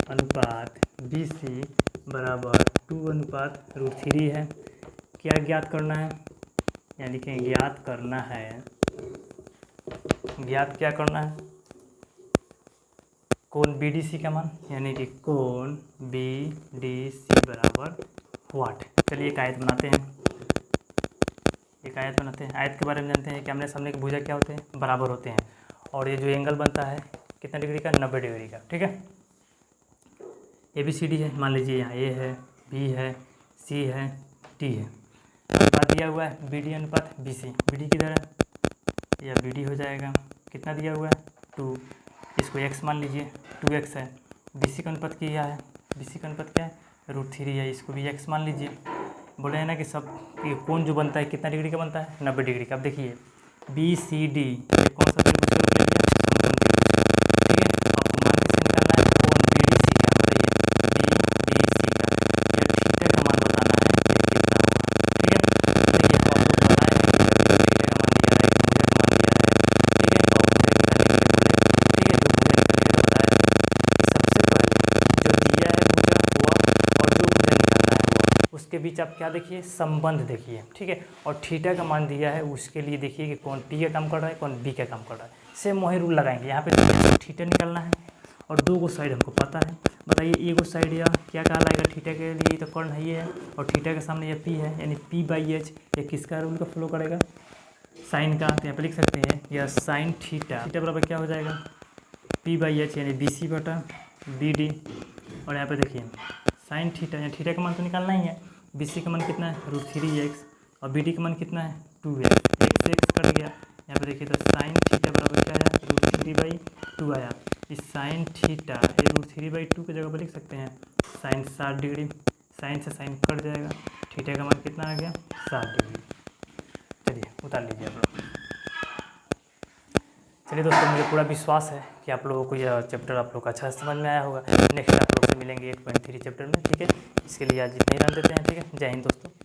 अनुपात बी सी बराबर 2:√3 है। क्या ज्ञात करना है, यानी लिखेंगे ज्ञात करना है, ज्ञात क्या करना है कोण बी डी सी का मान, यानी कि कोण बी डी सी बराबर वाट। चलिए एक आयत बनाते हैं, एक आयत बनाते हैं। आयत के बारे में जानते हैं कि आमने सामने की भुजा क्या होते हैं बराबर होते हैं, और ये जो एंगल बनता है कितना डिग्री का 90 डिग्री का। ठीक है, ए बी सी डी है, मान लीजिए यहाँ ए है बी है सी है टी है, अनुपात दिया हुआ है बी डी अनुपात बी सी, बी डी किधर है या बी डी हो जाएगा, कितना दिया हुआ है 2, इसको x मान लीजिए 2x है। बी सी का अनुपात क्या है, बी सी का अनुपात क्या है √3 है, इसको भी x मान लीजिए। बोले हैं ना कि सब ये कोण जो बनता है कितना डिग्री का बनता है 90 डिग्री का। अब देखिए बी सी डी ये कौन सा त्रिभुज का रूप ले लिया समकोण त्रिभुज। ठीक है, आपको मान किसका निकालना है कोण बी डी सी का, बताइए बी डी सी का, या थीटा का मान बताना है ये कितना होगा। ठीक है, देखिए तो आप लोग बताएं थीटा का मान दिया है, भुजा का मान दिया है। ठीक है, और भुजा उसके बीच आप क्या देखिए, संबंध देखिए, ठीक है। और थीटा का मान दिया है, उसके लिए देखिए कि कौन पी का काम कर रहा है, कौन बी का काम कर रहा है। सेम वही रूल लगाएंगे, यहाँ पे थीटा निकालना है और दो को साइड हमको पता है। बताइए एक साइड या क्या कहलाएगा थीटा के लिए, तो कौन है ये है, और थीटा के सामने ये पी है, यानी पी बाई एच ये किसका रूल का फॉलो करेगा, साइन का। तो यहाँ पे लिख सकते हैं या साइन थीटा, थीटा बराबर क्या हो जाएगा, पी बाई एच यानी बी सी बटा बी डी। और यहाँ पे देखिए साइन थीटा, यहाँ थीटा का मान तो निकालना ही है, बी सी का मान कितना है √3x और बी डी का मान कितना है 2x, x से x कट गया। यहाँ पे देखिए तो साइन थीटा बराबर क्या आया, √3/2 आया। इस साइन थीटा ये √3/2 की जगह पर लिख सकते हैं साइन 60 डिग्री, साइन से साइन कट जाएगा, थीटा का मान कितना आ गया 60 डिग्री। चलिए उतार लीजिए आप लोग। चलिए दोस्तों, मुझे पूरा विश्वास है कि आप लोगों को यह चैप्टर आप लोग का अच्छा समझ में आया होगा। नेक्स्ट आप लोग से मिलेंगे 8.3 चैप्टर में, ठीक है। इसके लिए आज इतना ही रन देते हैं, ठीक है। जय हिंद दोस्तों।